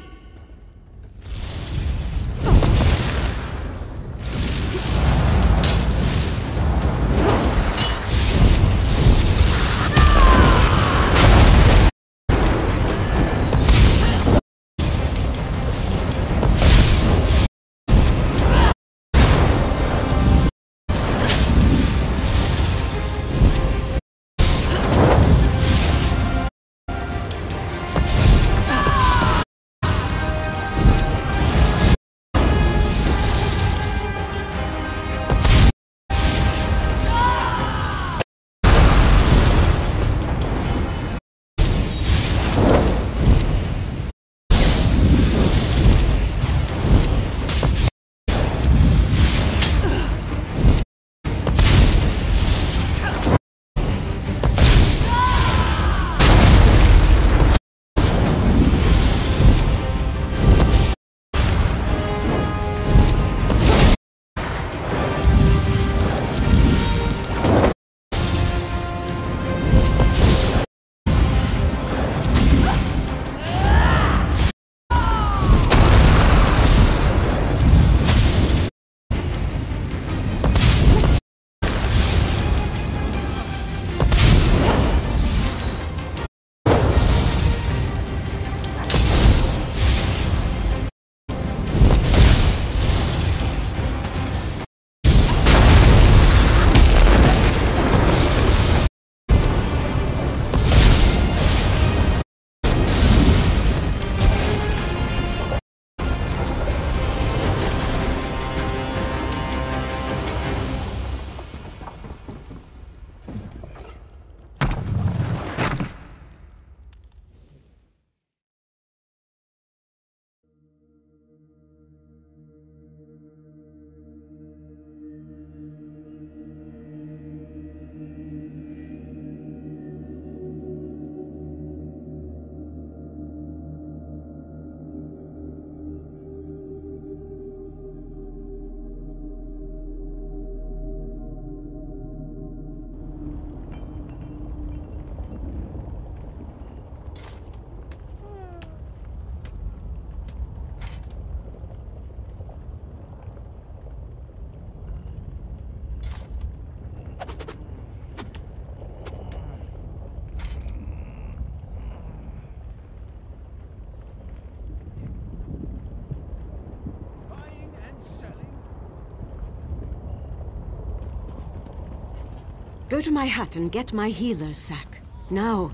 Go to my hut and get my healer's sack. Now.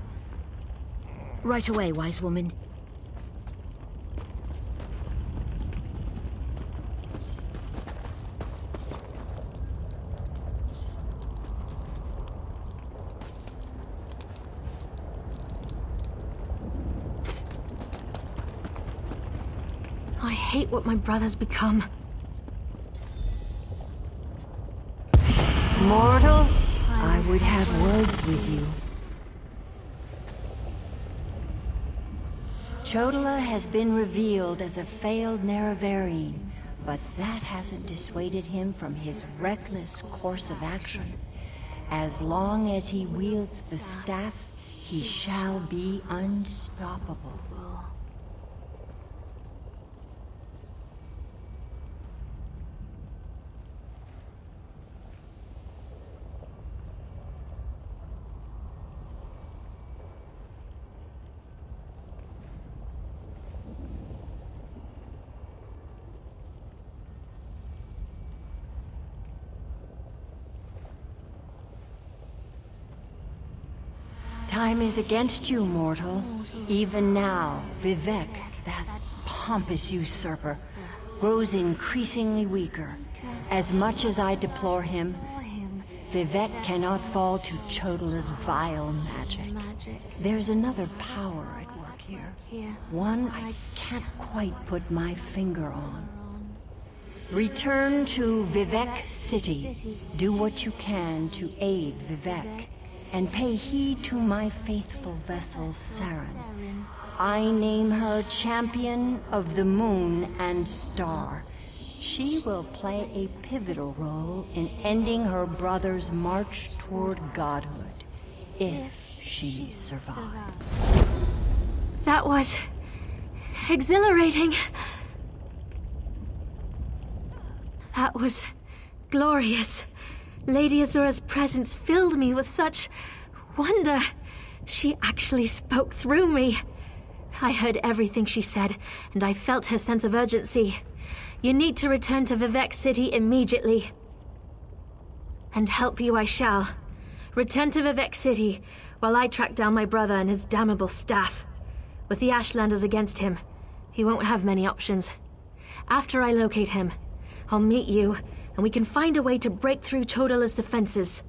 Right away, wise woman. I hate what my brother's become. Mortal, I would have words with you. Chodala has been revealed as a failed Nerevarine, but that hasn't dissuaded him from his reckless course of action. As long as he wields the staff, he shall be unstoppable. Time is against you, mortal. Even now, Vivek, that pompous usurper, grows increasingly weaker. As much as I deplore him, Vivek cannot fall to Chodala's vile magic. There's another power at work here. One I can't quite put my finger on. Return to Vivek City. Do what you can to aid Vivek. And pay heed to my faithful vessel, Saren. I name her Champion of the Moon and Star. She will play a pivotal role in ending her brother's march toward godhood, if she survives. That was exhilarating. That was glorious. Lady Azura's presence filled me with such wonder. She actually spoke through me. I heard everything she said, and I felt her sense of urgency. You need to return to Vivek City immediately. And help you I shall. Return to Vivek City while I track down my brother and his damnable staff. With the Ashlanders against him, he won't have many options. After I locate him, I'll meet you, and we can find a way to break through Chodala's defenses.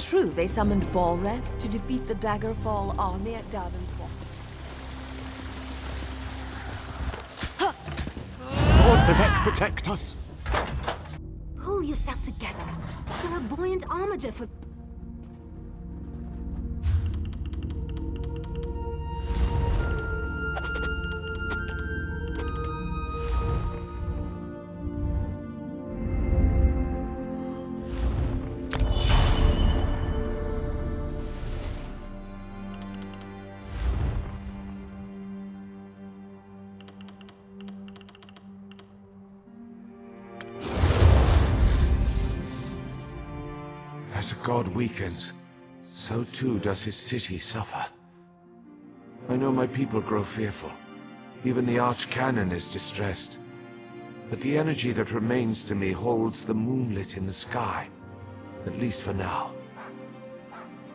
true they summoned Balreth to defeat the Daggerfall army at Davenport? Lord Vivec, protect us! Pull yourself together. You're a buoyant armature for... As a god weakens, so too does his city suffer. I know my people grow fearful. Even the Archcanon is distressed. But the energy that remains to me holds the moonlit in the sky, at least for now.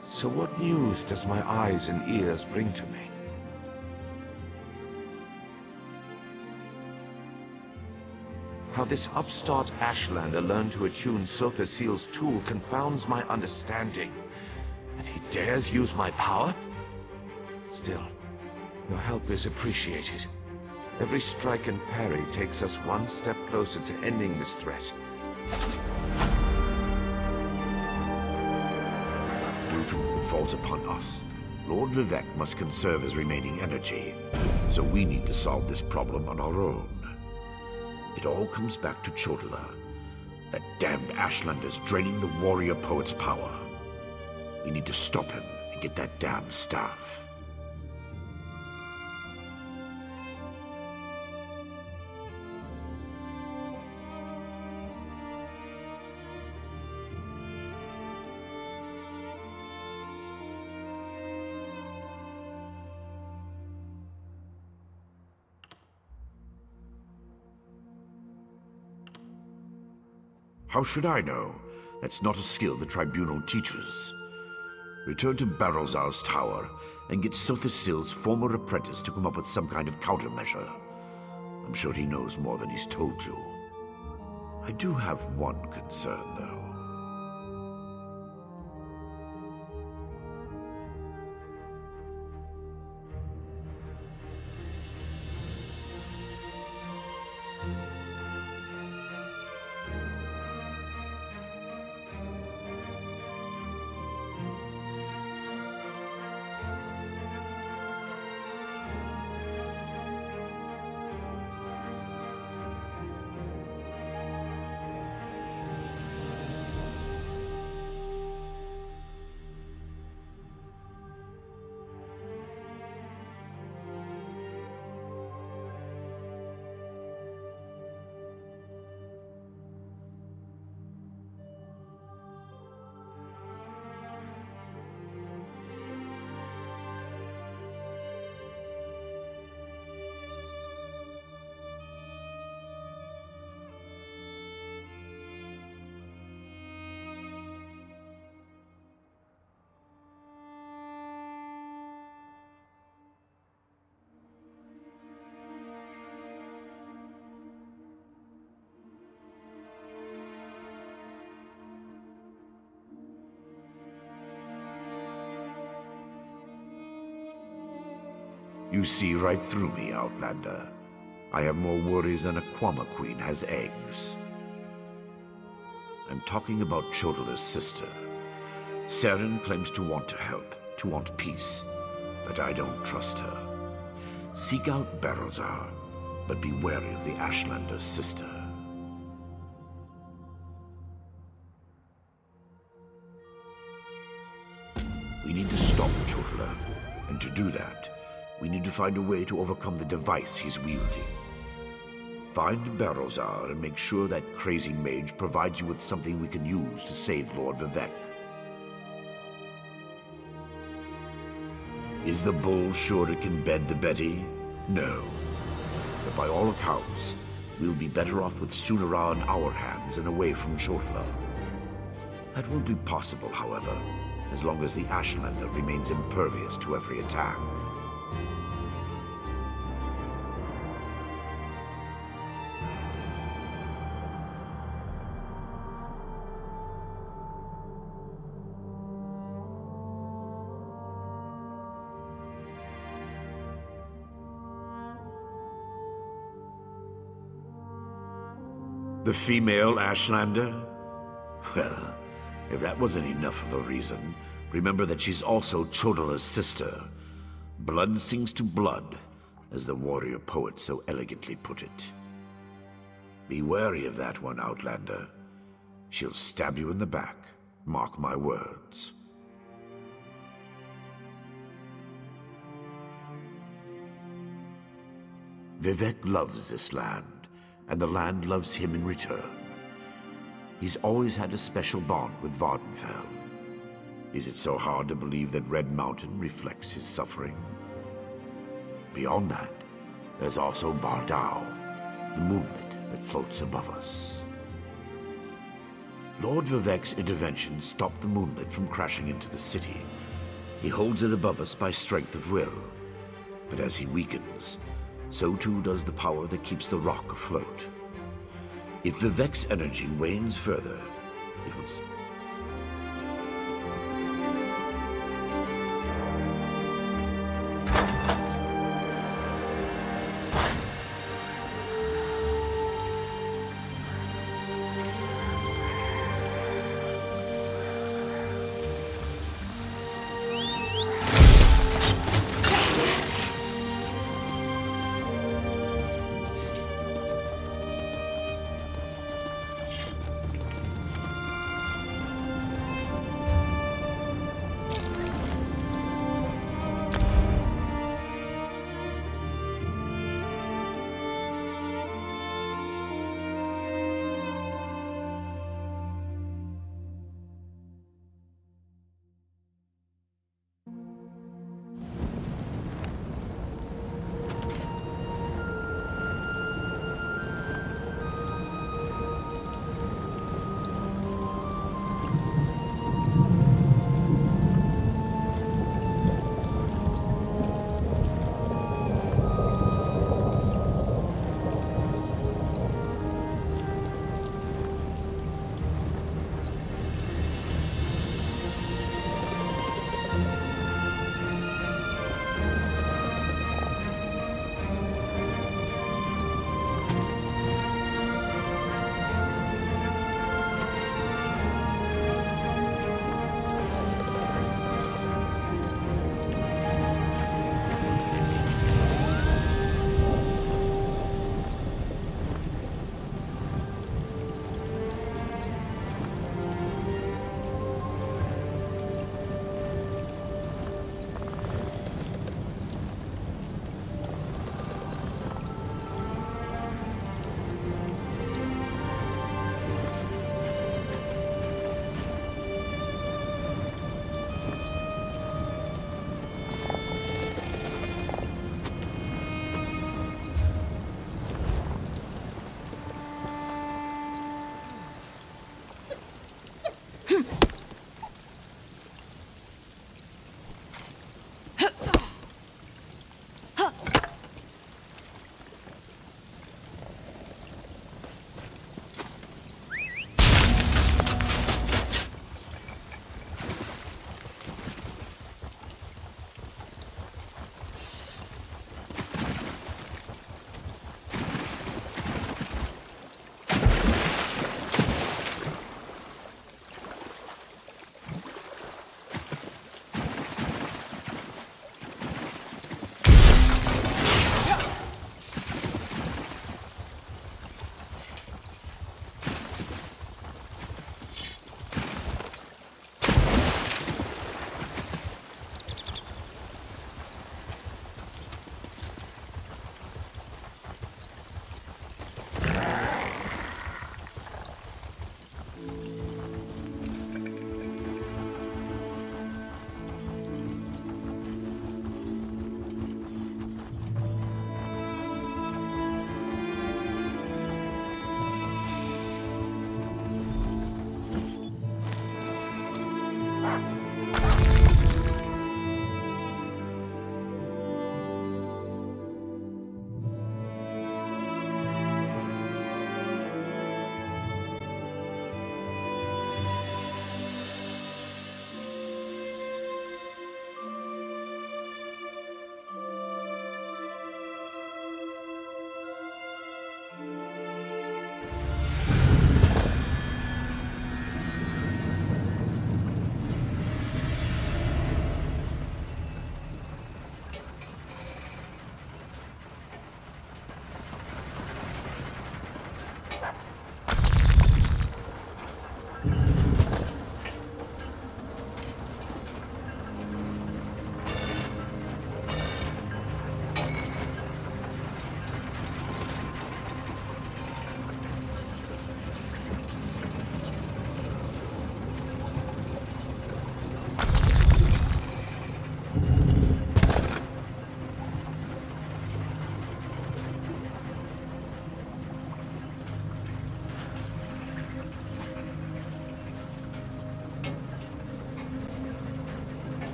So what news does my eyes and ears bring to me? How this upstart Ashlander learned to attune Sotha Seal's tool confounds my understanding. And he dares use my power? Still, your help is appreciated. Every strike and parry takes us one step closer to ending this threat. Due to what falls upon us, Lord Vivec must conserve his remaining energy. So we need to solve this problem on our own. It all comes back to Chodala. That damned Ashlander's draining the warrior poet's power. We need to stop him and get that damned staff. How should I know? That's not a skill the Tribunal teaches. Return to Barrelzar's tower and get Sotha Seal's former apprentice to come up with some kind of countermeasure. I'm sure he knows more than he's told you. I do have one concern, though. You see right through me, Outlander. I have more worries than a Quama Queen has eggs. I'm talking about Chodala's sister. Seren claims to want to help, to want peace, but I don't trust her. Seek out Barrelzar, but be wary of the Ashlander's sister. We need to stop Chodala, and to do that, we need to find a way to overcome the device he's wielding. Find Barrelzar and make sure that crazy mage provides you with something we can use to save Lord Vivec. Is the bull sure it can bed the Betty? No. But by all accounts, we'll be better off with Sunara in our hands and away from Chodala. That won't be possible, however, as long as the Ashlander remains impervious to every attack. The female Ashlander? Well, if that wasn't enough of a reason, remember that she's also Chodala's sister. Blood sings to blood, as the warrior poet so elegantly put it. Be wary of that one, Outlander. She'll stab you in the back. Mark my words. Vivec loves this land, and the land loves him in return. He's always had a special bond with Vardenfell. Is it so hard to believe that Red Mountain reflects his suffering? Beyond that, there's also Bardao, the moonlit that floats above us. Lord Vivec's intervention stopped the moonlit from crashing into the city. He holds it above us by strength of will. But as he weakens, so too does the power that keeps the rock afloat. If Vivec's energy wanes further, it would...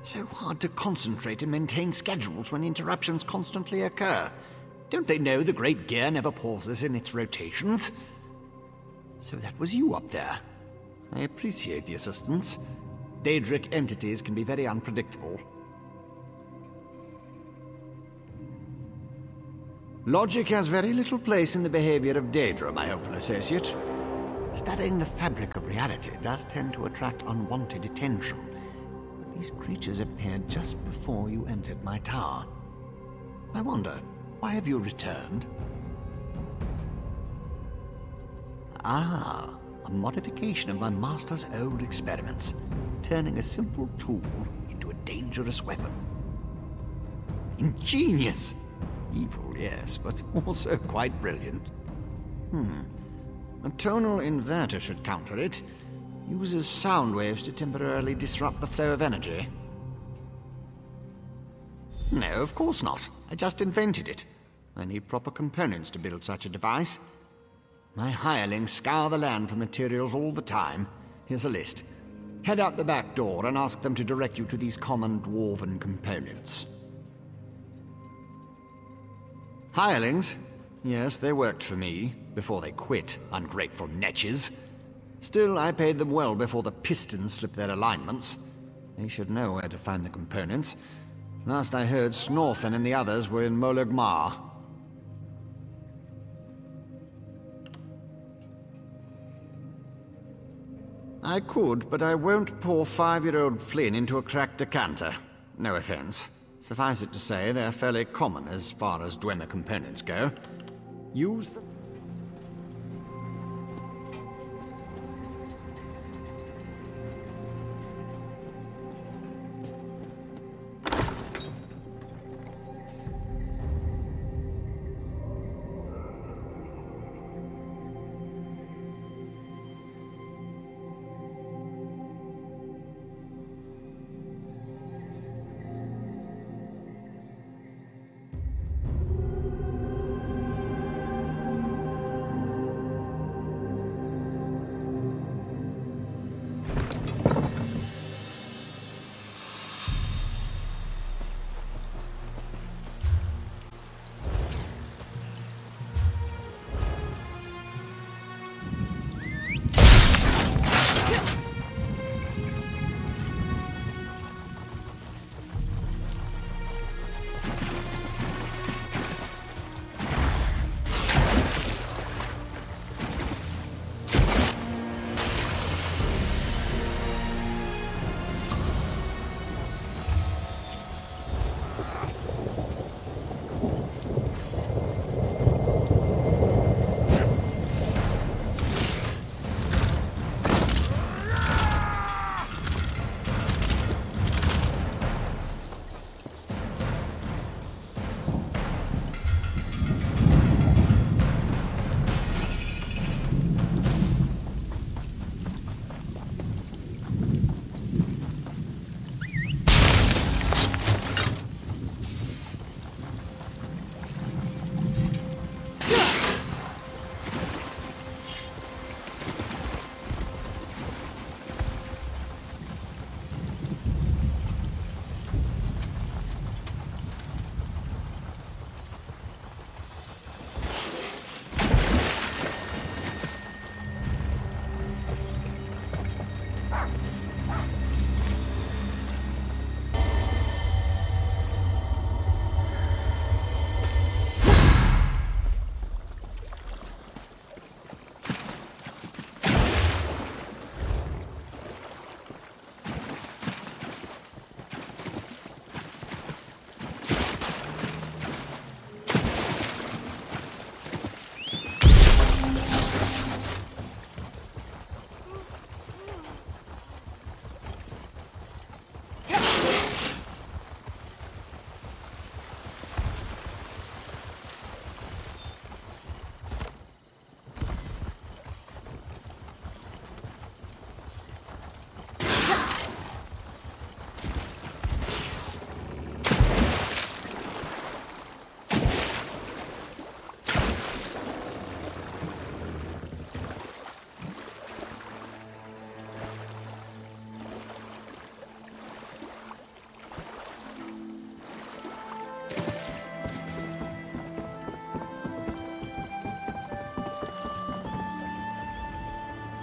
It's so hard to concentrate and maintain schedules when interruptions constantly occur. Don't they know the Great Gear never pauses in its rotations? So that was you up there. I appreciate the assistance. Daedric entities can be very unpredictable. Logic has very little place in the behavior of Daedra, my hopeful associate. Studying the fabric of reality does tend to attract unwanted attention. But these creatures appeared just before you entered my tower. I wonder, why have you returned? Ah, a modification of my master's old experiments, turning a simple tool into a dangerous weapon. Ingenious! Evil, yes, but also quite brilliant. A tonal inverter should counter it. Uses sound waves to temporarily disrupt the flow of energy. No, of course not. I just invented it. I need proper components to build such a device. My hirelings scour the land for materials all the time. Here's a list. Head out the back door and ask them to direct you to these common dwarven components. Hirelings? Yes, they worked for me, before they quit, ungrateful netches. Still, I paid them well before the pistons slipped their alignments. They should know where to find the components. Last I heard, Snorfen and the others were in Molag Mar. I could, but I won't pour 5-year-old Flynn into a cracked decanter. No offense. Suffice it to say, they're fairly common as far as Dwemer components go. Use them.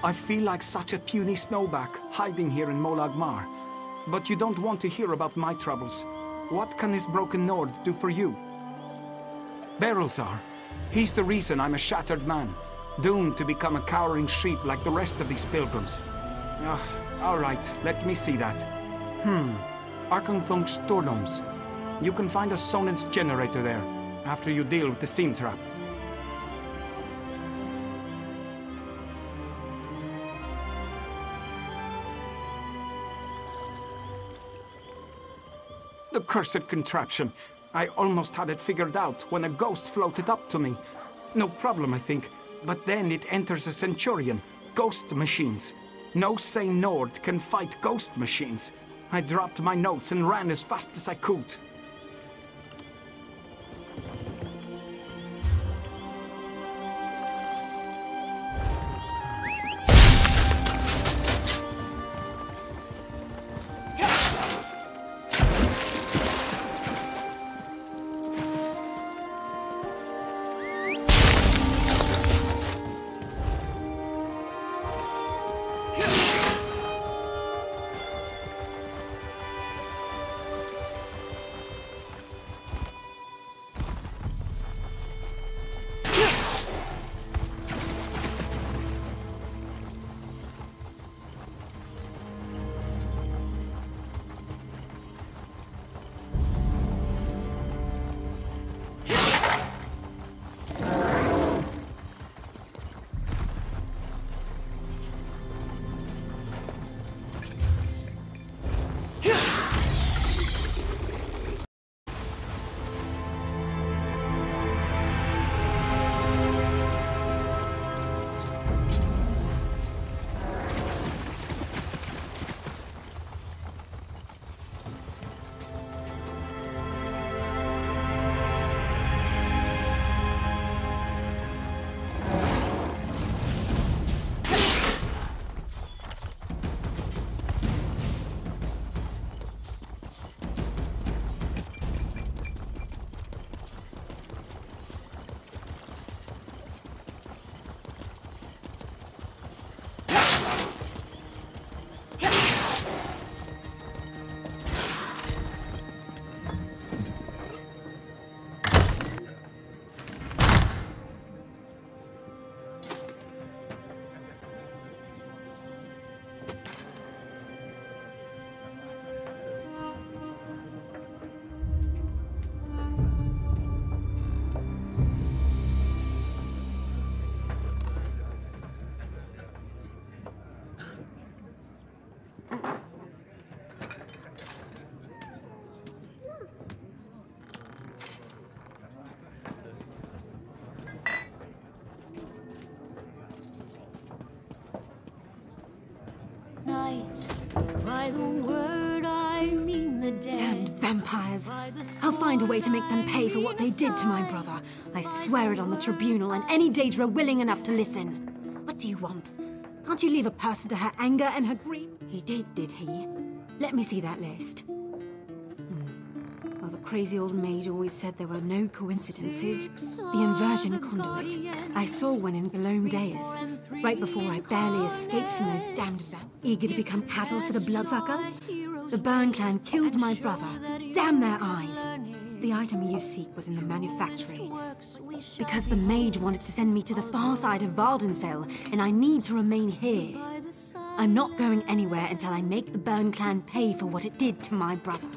I feel like such a puny snowback, hiding here in Molag Mar. But you don't want to hear about my troubles. What can this broken Nord do for you? Berylzar. He's the reason I'm a shattered man, doomed to become a cowering sheep like the rest of these pilgrims. All right, let me see that. Arkanthong Stordoms. You can find a Sonance generator there, after you deal with the steam trap. The cursed contraption. I almost had it figured out when a ghost floated up to me. No problem, I think. But then it enters a Centurion. Ghost machines. No sane Nord can fight ghost machines. I dropped my notes and ran as fast as I could. By the word I mean the dead. Damned vampires. I'll find a way to make them pay for what they did to my brother. I swear it on the tribunal and any Daedra willing enough to listen. What do you want? Can't you leave a person to her anger and her grief? He did he? Let me see that list. Well, the crazy old mage always said there were no coincidences. The inversion conduit. I saw one in Galome Deus, right before I barely escaped from those damned vampires. Eager to become cattle for the bloodsuckers? The Burn clan killed my brother. Damn their eyes. The item you seek was in the manufactory. Because the mage wanted to send me to the far side of Vardenfell, and I need to remain here. I'm not going anywhere until I make the Burn clan pay for what it did to my brother.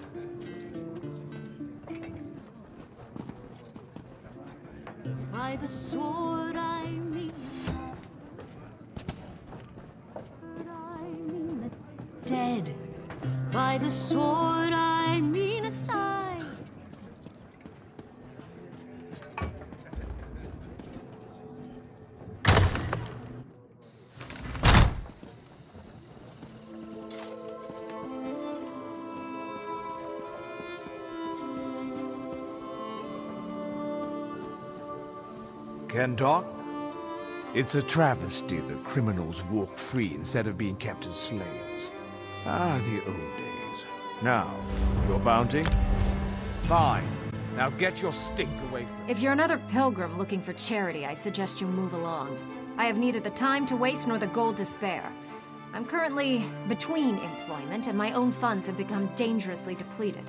By the sword I mean the dead. By the sword I mean a sigh. Kendok? It's a travesty that criminals walk free instead of being kept as slaves. Ah, the old days. Now, your bounty? Fine. Now get your stink away from me. If you're another pilgrim looking for charity, I suggest you move along. I have neither the time to waste nor the gold to spare. I'm currently between employment, and my own funds have become dangerously depleted.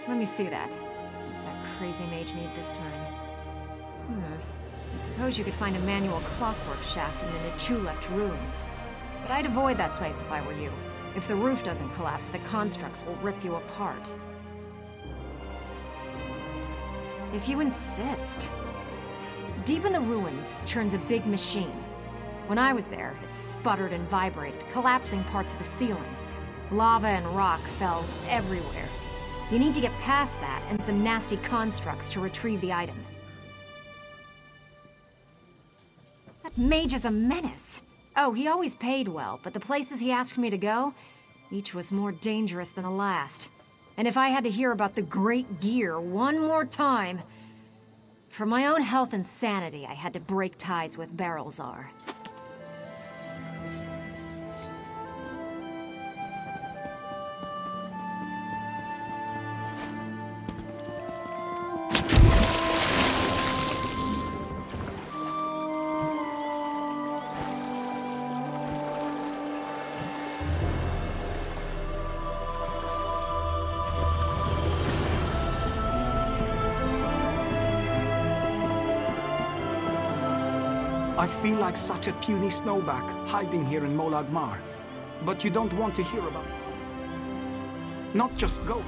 Let me see that. What's that crazy mage need this time? I suppose you could find a manual clockwork shaft in the Nichuleft ruins. But I'd avoid that place if I were you. If the roof doesn't collapse, the constructs will rip you apart. If you insist. Deep in the ruins churns a big machine. When I was there, it sputtered and vibrated, collapsing parts of the ceiling. Lava and rock fell everywhere. You need to get past that and some nasty constructs to retrieve the item. That mage is a menace. Oh, he always paid well, but the places he asked me to go, each was more dangerous than the last. And if I had to hear about the Great Gear one more time, for my own health and sanity, I had to break ties with Barrelzar. I feel like such a puny snowback, hiding here in Molag Mar. But you don't want to hear about it. Not just go.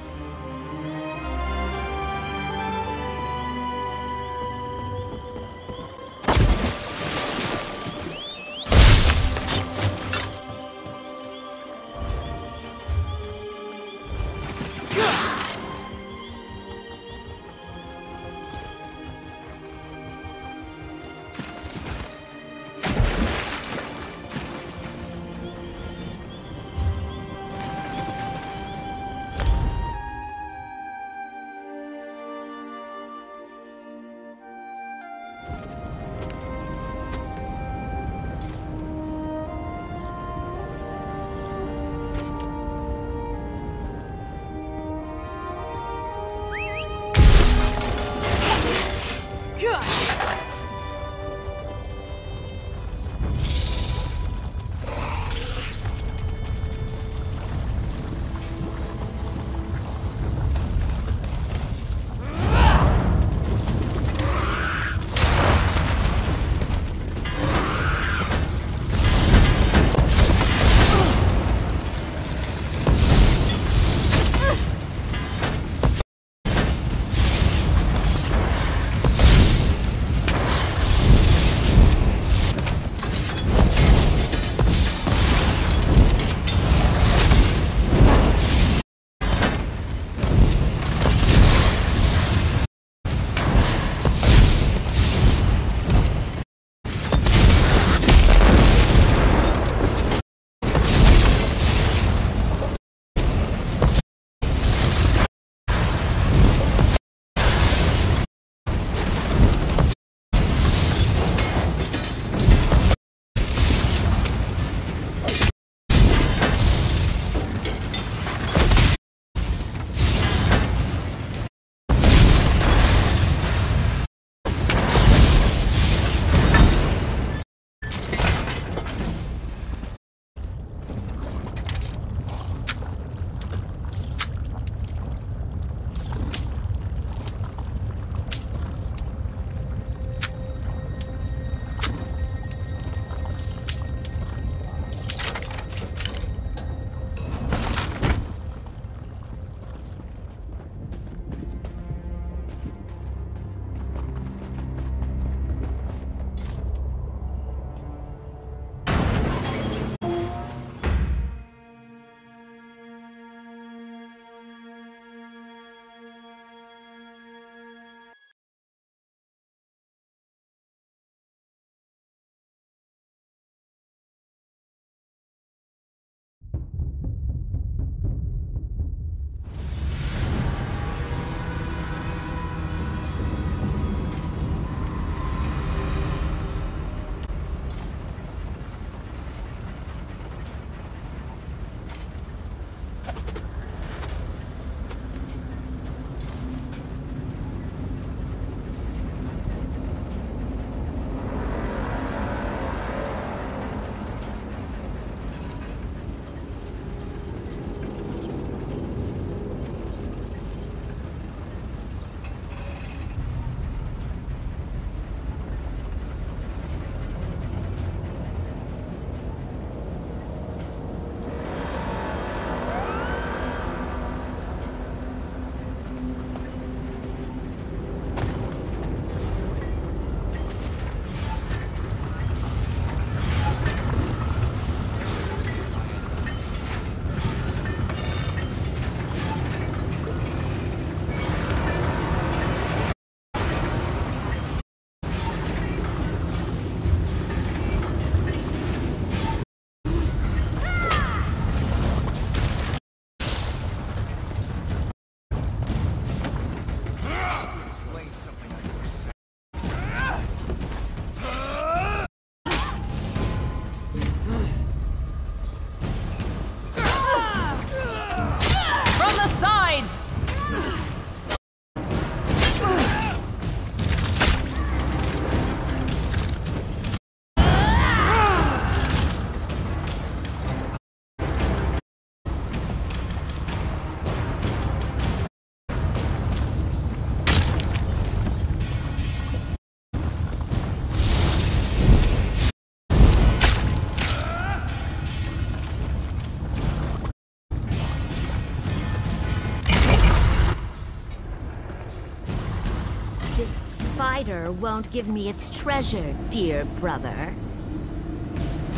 This spider won't give me its treasure, dear brother.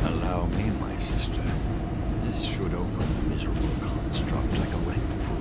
Allow me, my sister. This should open the miserable construct like a ripe fruit.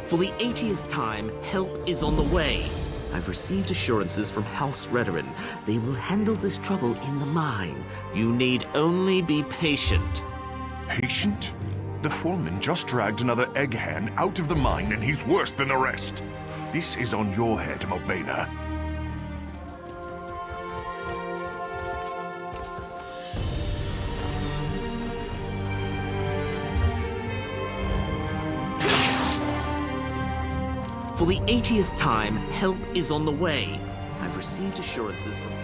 For the 80th time, help is on the way. I've received assurances from House Redoran. They will handle this trouble in the mine. You need only be patient. Patient? The foreman just dragged another egg-hen out of the mine and he's worse than the rest. This is on your head, Mobena. For the 80th time, help is on the way. I've received assurances from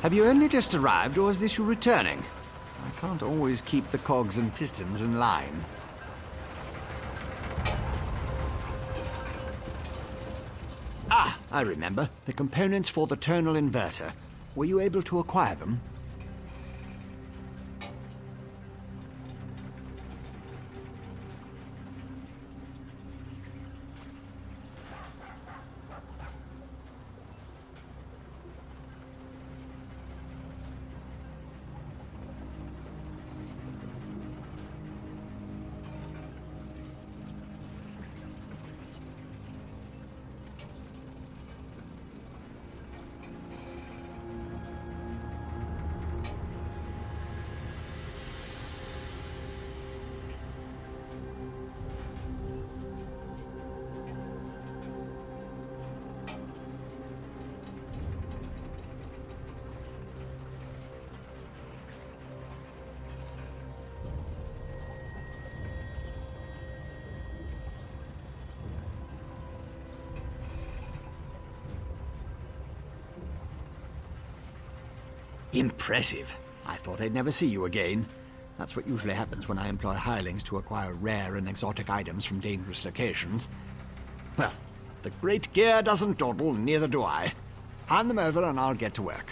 Have you only just arrived, or is this you returning? I can't always keep the cogs and pistons in line. Ah, I remember. The components for the tonal inverter. Were you able to acquire them? Impressive. I thought I'd never see you again. That's what usually happens when I employ hirelings to acquire rare and exotic items from dangerous locations. Well, the great gear doesn't dawdle, neither do I. Hand them over and I'll get to work.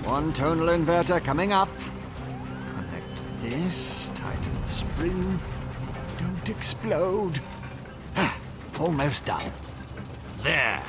One tonal inverter coming up. Connect this, tighten the spring. Don't explode. Almost done. There.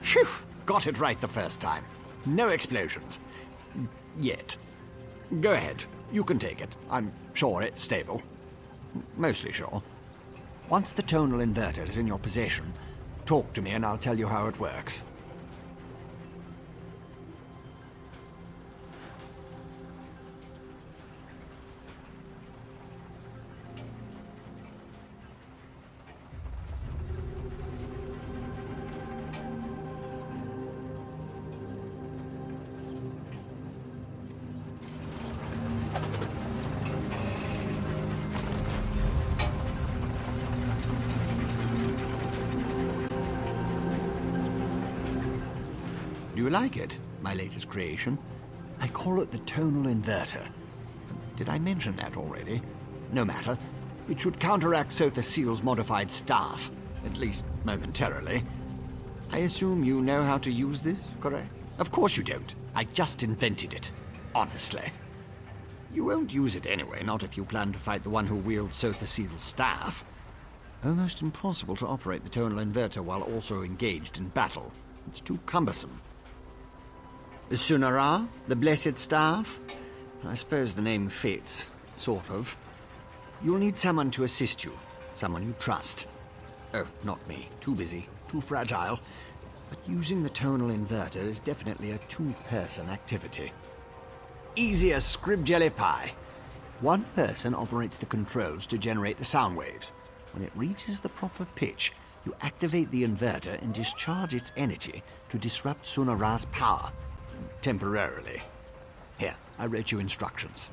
Phew! Got it right the first time. No explosions. Yet. Go ahead. You can take it. I'm sure it's stable. Mostly sure. Once the tonal inverter is in your possession, talk to me and I'll tell you how it works. Do you like it, my latest creation? I call it the tonal inverter. Did I mention that already? No matter. It should counteract Sotha Seal's modified staff, at least momentarily. I assume you know how to use this, correct? Of course you don't. I just invented it. Honestly. You won't use it anyway, not if you plan to fight the one who wields Sotha Seal's staff. Almost impossible to operate the tonal inverter while also engaged in battle. It's too cumbersome. The Sunara, the Blessed Staff? I suppose the name fits, sort of. You'll need someone to assist you, someone you trust. Oh, not me. Too busy, too fragile. But using the tonal inverter is definitely a two-person activity. Easy as scrib jelly pie. One person operates the controls to generate the sound waves. When it reaches the proper pitch, you activate the inverter and discharge its energy to disrupt Sunara's power. Temporarily. Here, I wrote you instructions.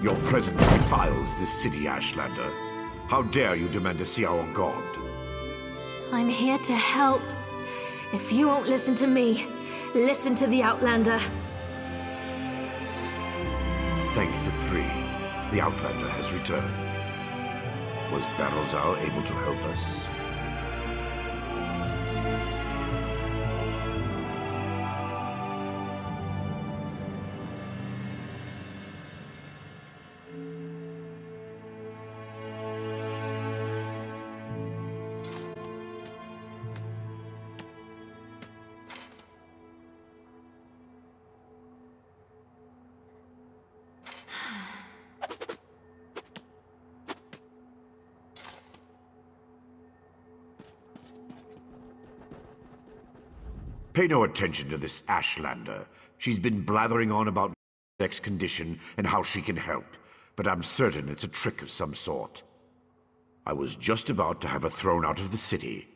Your presence defiles this city, Ashlander. How dare you demand to see our god? I'm here to help. If you won't listen to me, listen to the Outlander. Thank the three. The Outlander has returned. Was Barrelzar able to help us? Pay no attention to this Ashlander. She's been blathering on about Vivek's condition and how she can help, but I'm certain it's a trick of some sort. I was just about to have her thrown out of the city,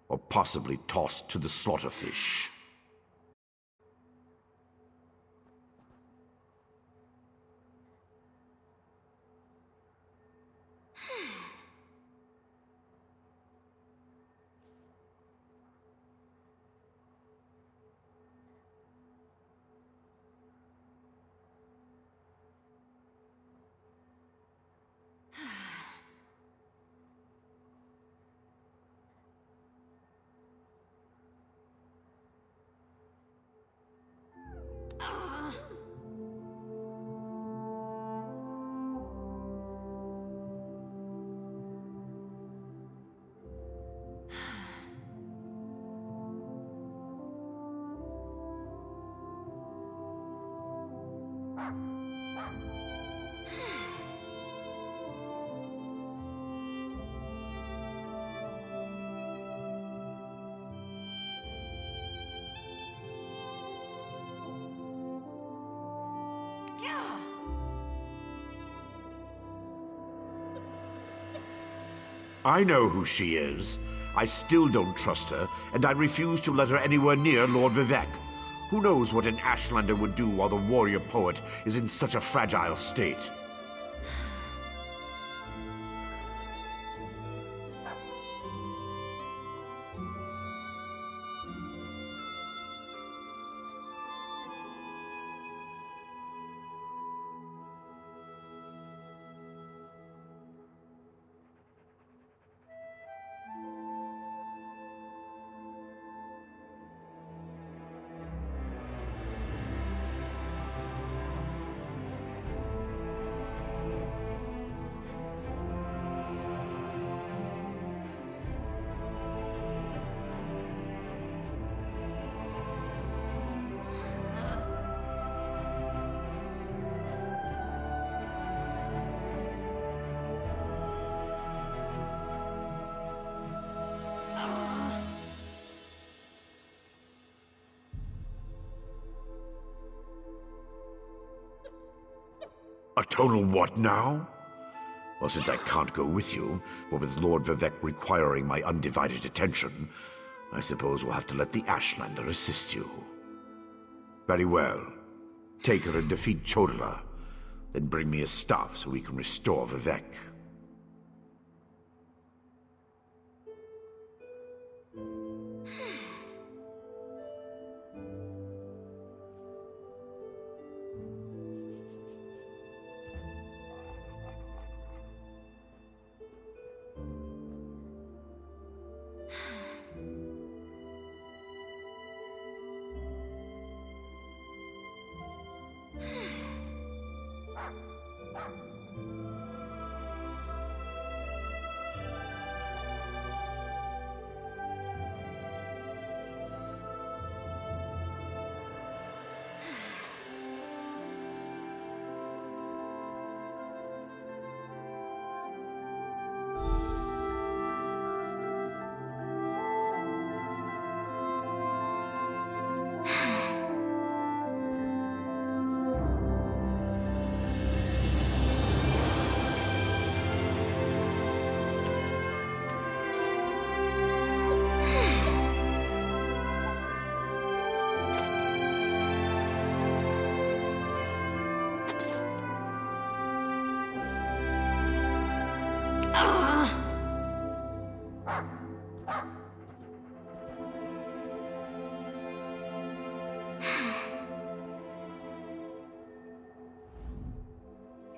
or possibly tossed to the slaughterfish. I know who she is. I still don't trust her, and I refuse to let her anywhere near Lord Vivek. Who knows what an Ashlander would do while the warrior poet is in such a fragile state? A tonal what now? Well, since I can't go with you, but with Lord Vivek requiring my undivided attention, I suppose we'll have to let the Ashlander assist you. Very well. Take her and defeat Chodala. Then bring me his staff so we can restore Vivek.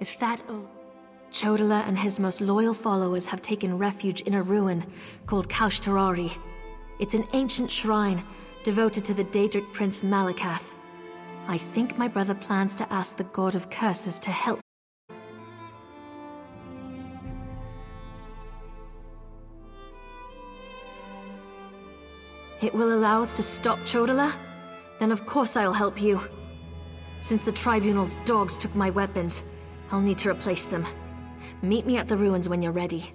If that Chodala and his most loyal followers have taken refuge in a ruin called Kaushtarari. It's an ancient shrine devoted to the Daedric Prince Malakath. I think my brother plans to ask the God of Curses to help. It will allow us to stop Chodala? Then of course I'll help you. Since the Tribunal's dogs took my weapons, I'll need to replace them. Meet me at the ruins when you're ready.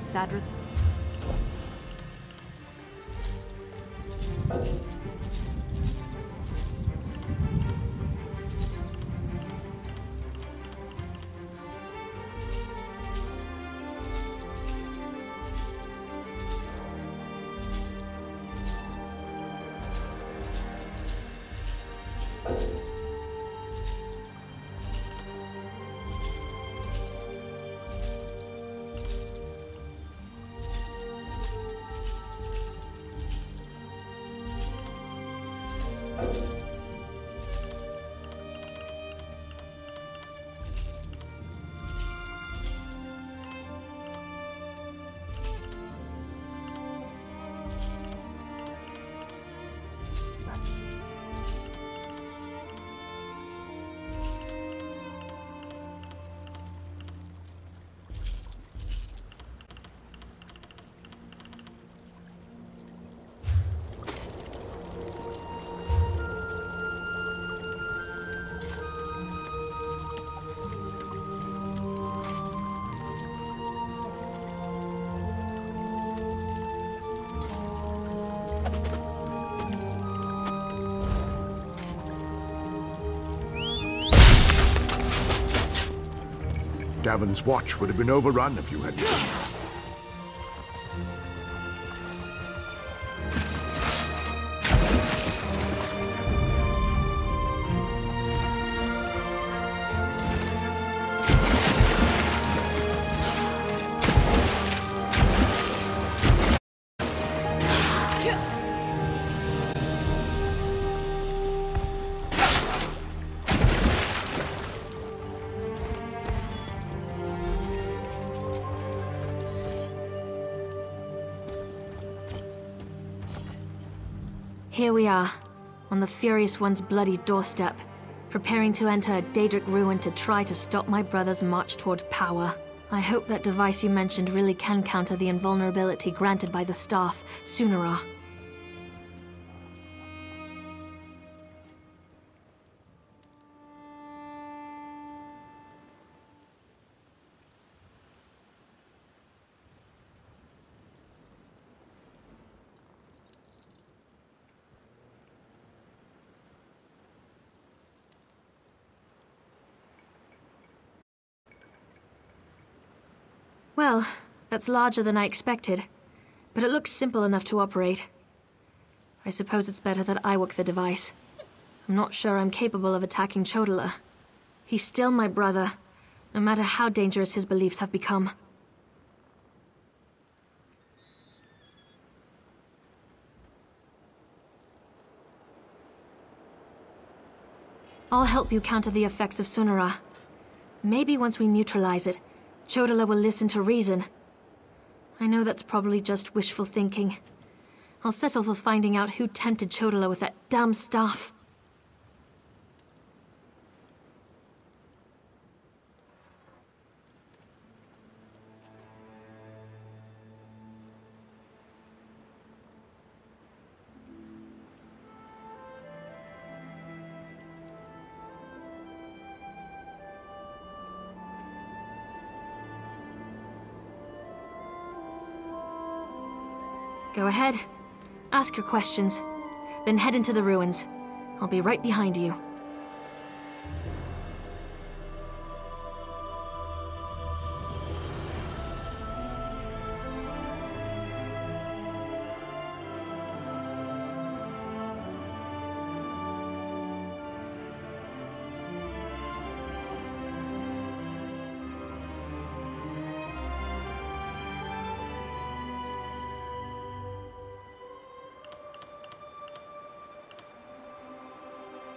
Sadra... Davon's watch would have been overrun if you had... Here we are, on the Furious One's bloody doorstep, preparing to enter a Daedric ruin to try to stop my brother's march toward power. I hope that device you mentioned really can counter the invulnerability granted by the staff, Sunara. Well, that's larger than I expected, but it looks simple enough to operate. I suppose it's better that I work the device. I'm not sure I'm capable of attacking Chodola. He's still my brother, no matter how dangerous his beliefs have become. I'll help you counter the effects of Sunara. Maybe once we neutralize it, Chodola will listen to reason. I know that's probably just wishful thinking. I'll settle for finding out who tempted Chodola with that damn staff. Go ahead. Ask your questions. Then head into the ruins. I'll be right behind you.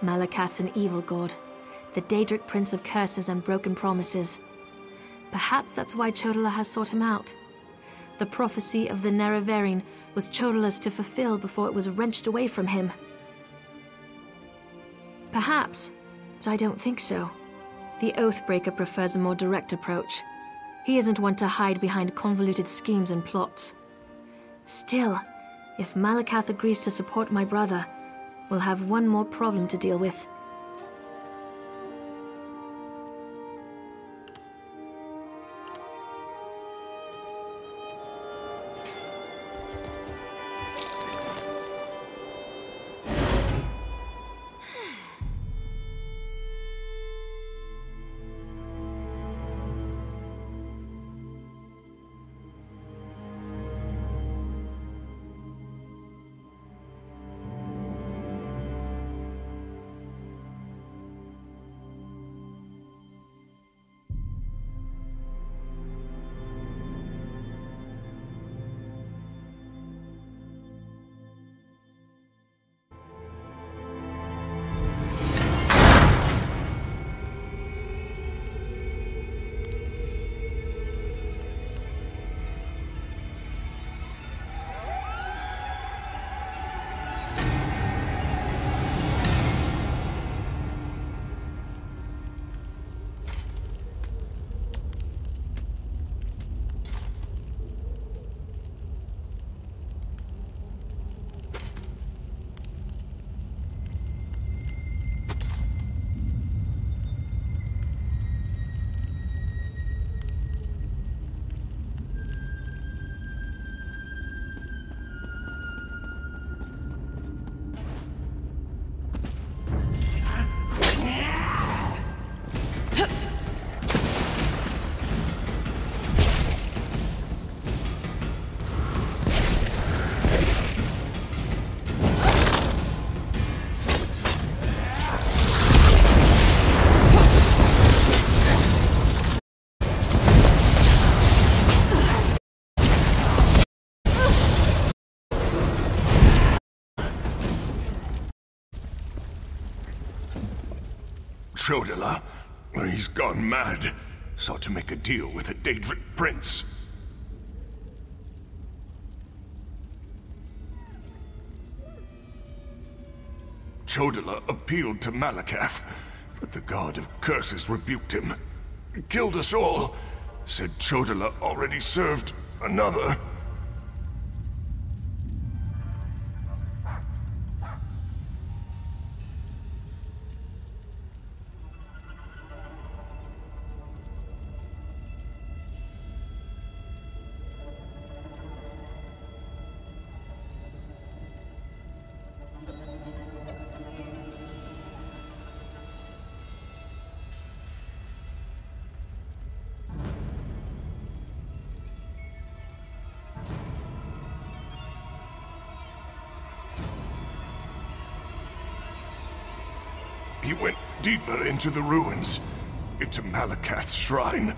Malakath's an evil god, the Daedric prince of curses and broken promises. Perhaps that's why Chodola has sought him out. The prophecy of the Nerevarine was Chodola's to fulfill before it was wrenched away from him. Perhaps, but I don't think so. The Oathbreaker prefers a more direct approach. He isn't one to hide behind convoluted schemes and plots. Still, if Malakath agrees to support my brother, we'll have one more problem to deal with. Chodala, he's gone mad. Sought to make a deal with a Daedric prince. Chodala appealed to Malakath, but the god of curses rebuked him. Killed us all. Said Chodala already served another. He went deeper into the ruins, into Malakath's shrine.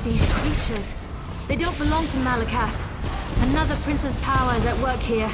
These creatures, they don't belong to Malakath. Another prince's power is at work here.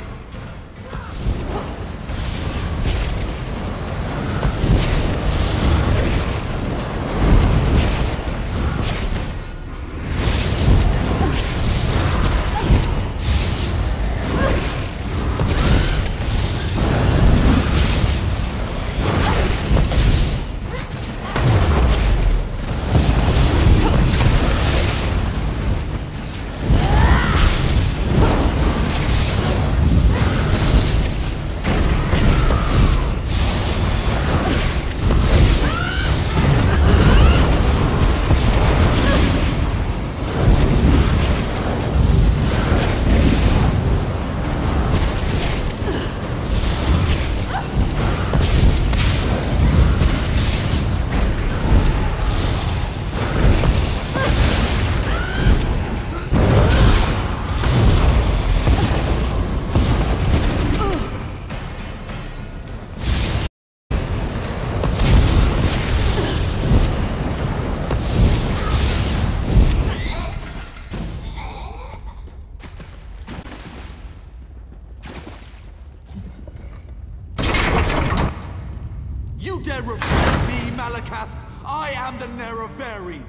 You dare refuse me, Malakath? I am the Nerevari!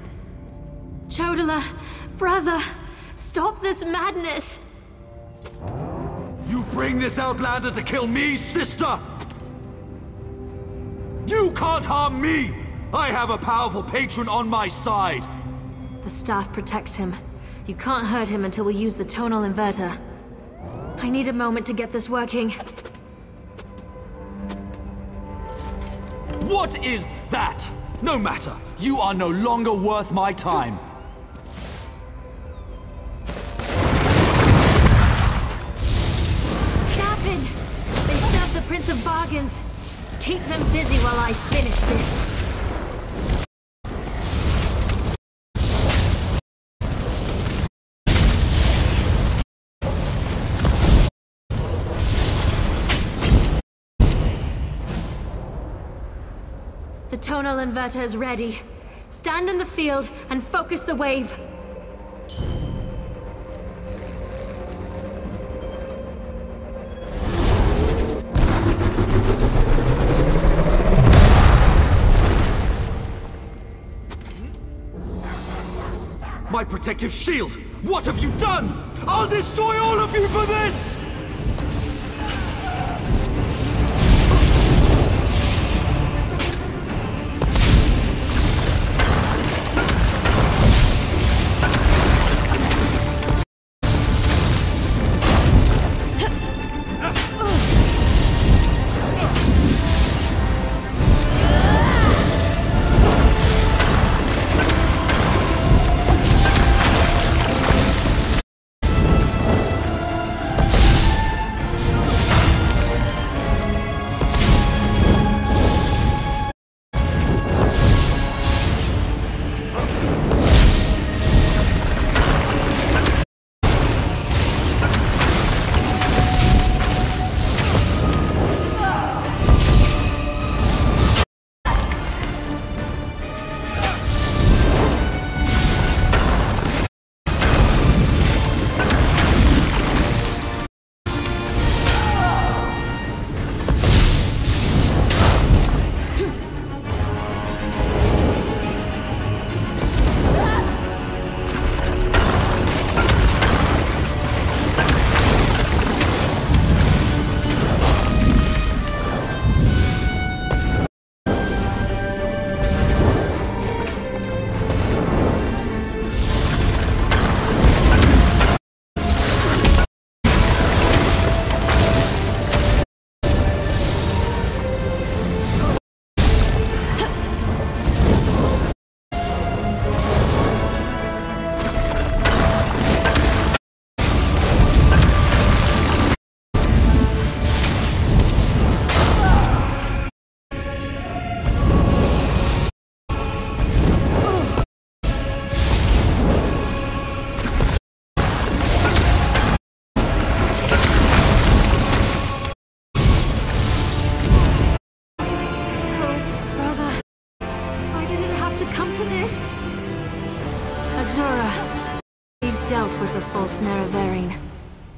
Chodala, brother, stop this madness! You bring this outlander to kill me, sister? You can't harm me! I have a powerful patron on my side! The staff protects him. You can't hurt him until we use the tonal inverter. I need a moment to get this working. What is that? No matter. You are no longer worth my time. Captain! They stabbed the Prince of Bargains. Keep them busy while I finish this. The tonal inverter is ready. Stand in the field and focus the wave. My protective shield! What have you done? I'll destroy all of you for this!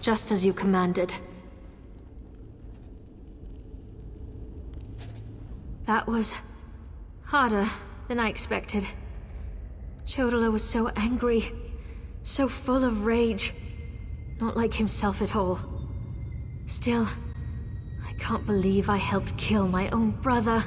Just as you commanded. That was harder than I expected. Chodala was so angry, so full of rage, not like himself at all. Still, I can't believe I helped kill my own brother.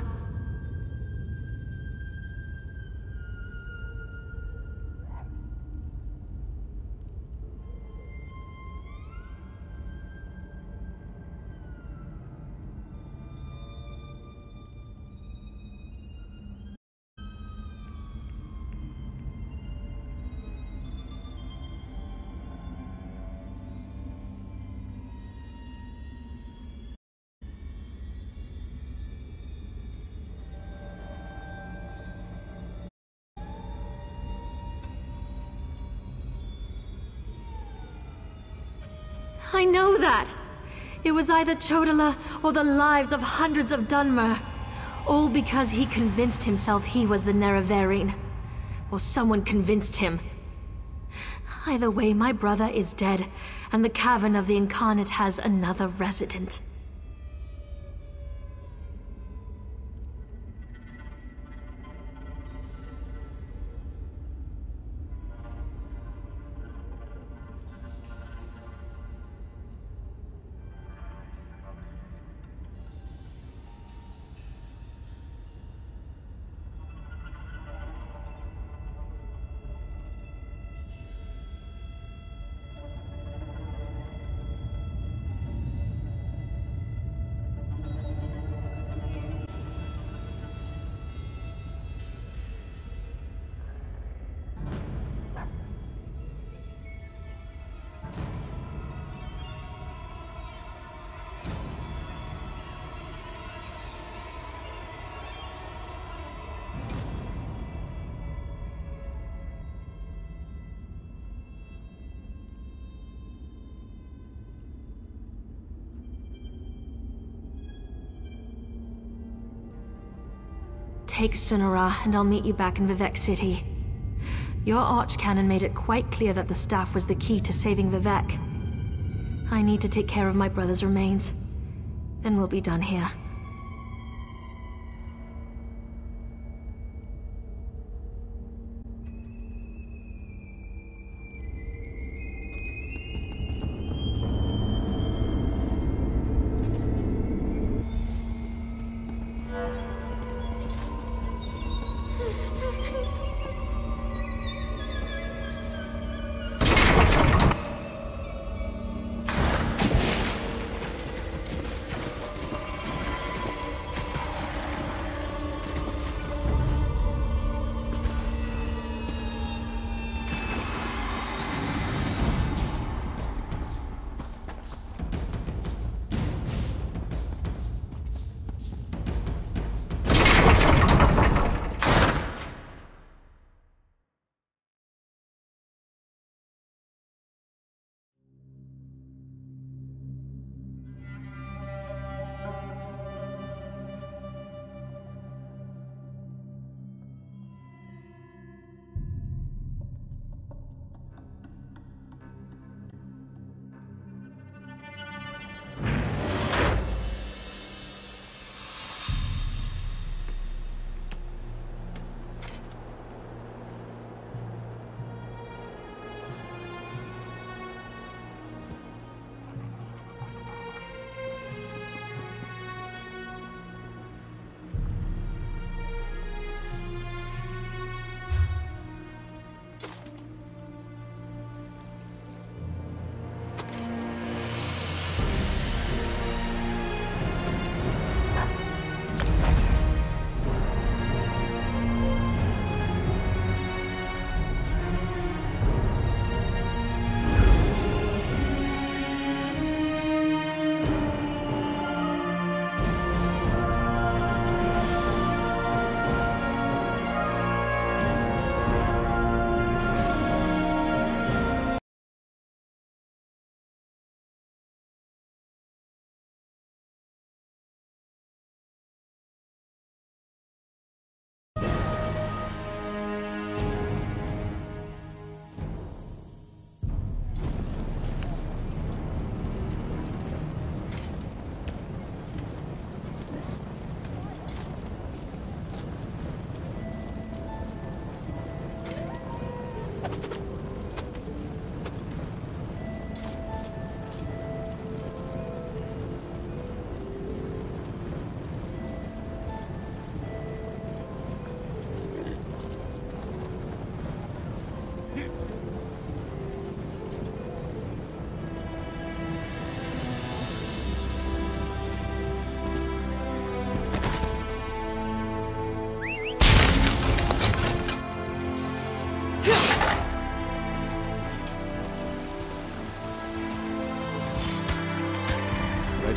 I know that! It was either Chodala or the lives of hundreds of Dunmer. All because he convinced himself he was the Nerevarine. Or someone convinced him. Either way, my brother is dead, and the Cavern of the Incarnate has another resident. Take Sunara, and I'll meet you back in Vivec City. Your archcanon made it quite clear that the staff was the key to saving Vivec. I need to take care of my brother's remains. Then we'll be done here.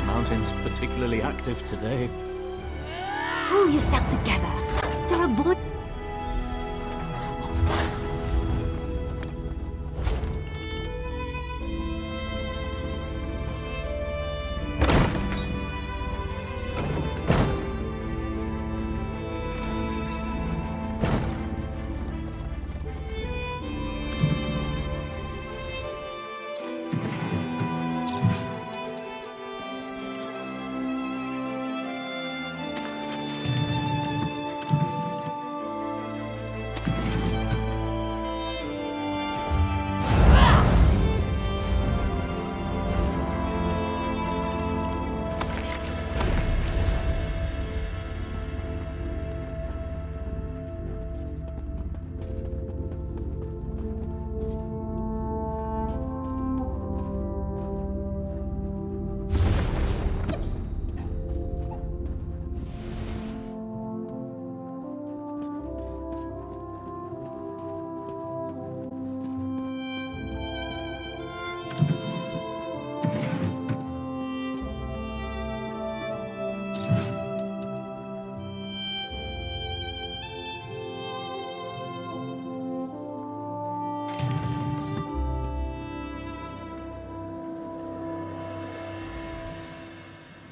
Mountain's particularly active today. Pull yourself together. You're a boy.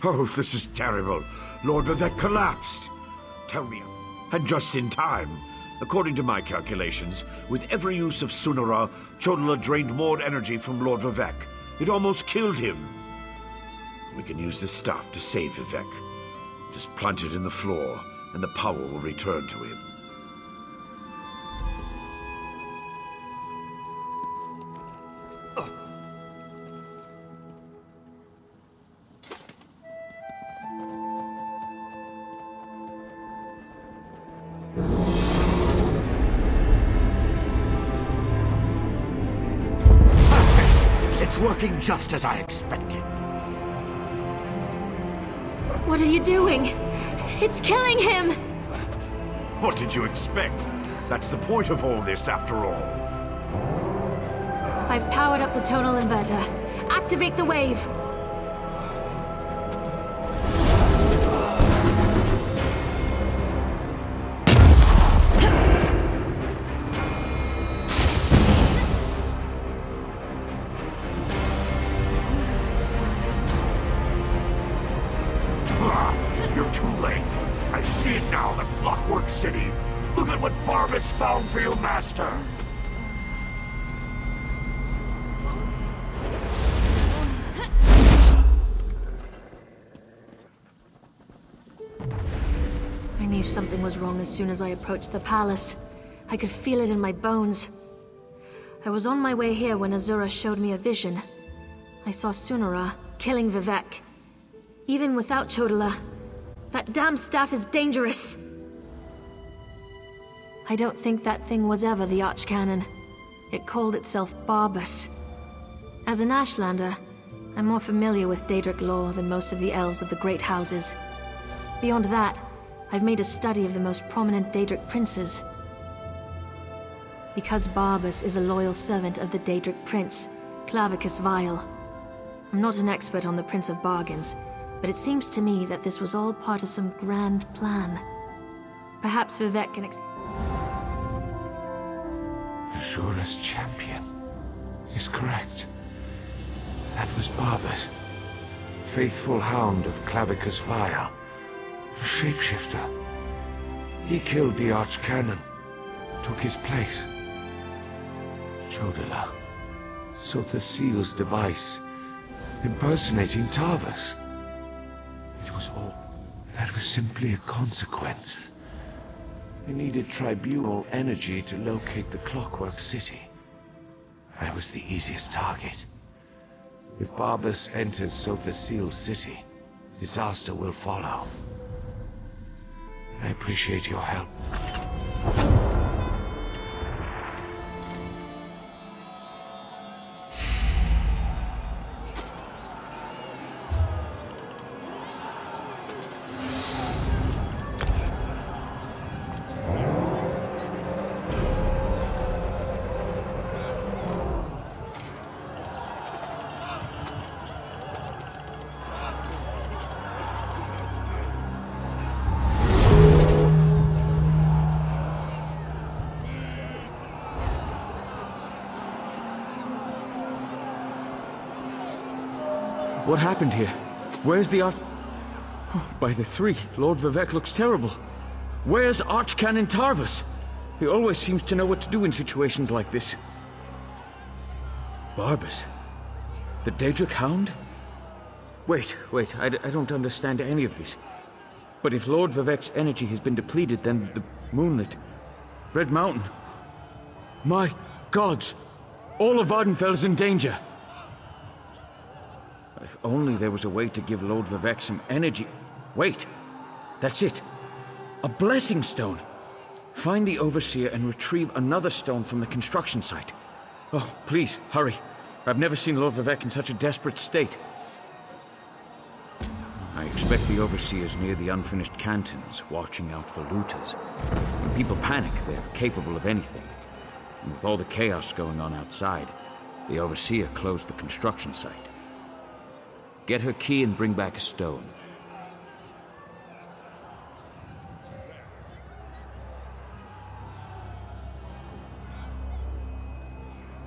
Oh, this is terrible. Lord Vivec collapsed. Tell me, And just in time. According to my calculations, with every use of Sunara, Chodala drained more energy from Lord Vivek. It almost killed him. We can use this staff to save Vivek. Just plant it in the floor, and the power will return to him. It's working just as I expected. What are you doing? It's killing him! What did you expect? That's the point of all this, after all. I've powered up the tonal inverter. Activate the wave! You're too late. I see it now, the Clockwork City. Look at what Barbas found for your master. I knew something was wrong as soon as I approached the palace. I could feel it in my bones. I was on my way here when Azura showed me a vision. I saw Sunara killing Vivek. Even without Chodala, that damn staff is dangerous. I don't think that thing was ever the Archcanon. It called itself Barbas. As an Ashlander, I'm more familiar with Daedric lore than most of the elves of the Great Houses. Beyond that, I've made a study of the most prominent Daedric princes. Because Barbas is a loyal servant of the Daedric prince, Clavicus Vile. I'm not an expert on the Prince of Bargains, but it seems to me that this was all part of some grand plan. Perhaps Vivek can Azura's champion is correct. That was Barbas, faithful hound of Clavicus Vile, a shapeshifter. He killed the Archcanon, took his place. Chodala sought the seal's device, impersonating Tarvas. It was all... that was simply a consequence. I needed tribunal energy to locate the Clockwork City. I was the easiest target. If Barbas enters Sotha Seal's city, disaster will follow. I appreciate your help. What happened here? Where's the Arch... Oh, by the three, Lord Vivek looks terrible. Where's Archcanon Tarvas? He always seems to know what to do in situations like this. Barbas? The Daedric Hound? Wait, I don't understand any of this. But if Lord Vivek's energy has been depleted, then the Moonlit... Red Mountain... My gods! All of Vardenfell is in danger! If only there was a way to give Lord Vivek some energy... Wait! That's it! A blessing stone! Find the Overseer and retrieve another stone from the construction site. Oh, please, hurry. I've never seen Lord Vivek in such a desperate state. I expect the Overseer's near the unfinished cantons, watching out for looters. When people panic, they're capable of anything. And with all the chaos going on outside, the Overseer closed the construction site. Get her key and bring back a stone.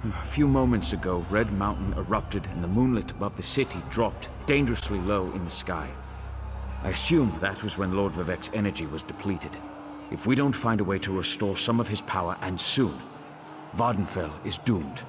A few moments ago, Red Mountain erupted and the moonlit above the city dropped dangerously low in the sky. I assume that was when Lord Vivek's energy was depleted. If we don't find a way to restore some of his power, and soon, Vardenfell is doomed.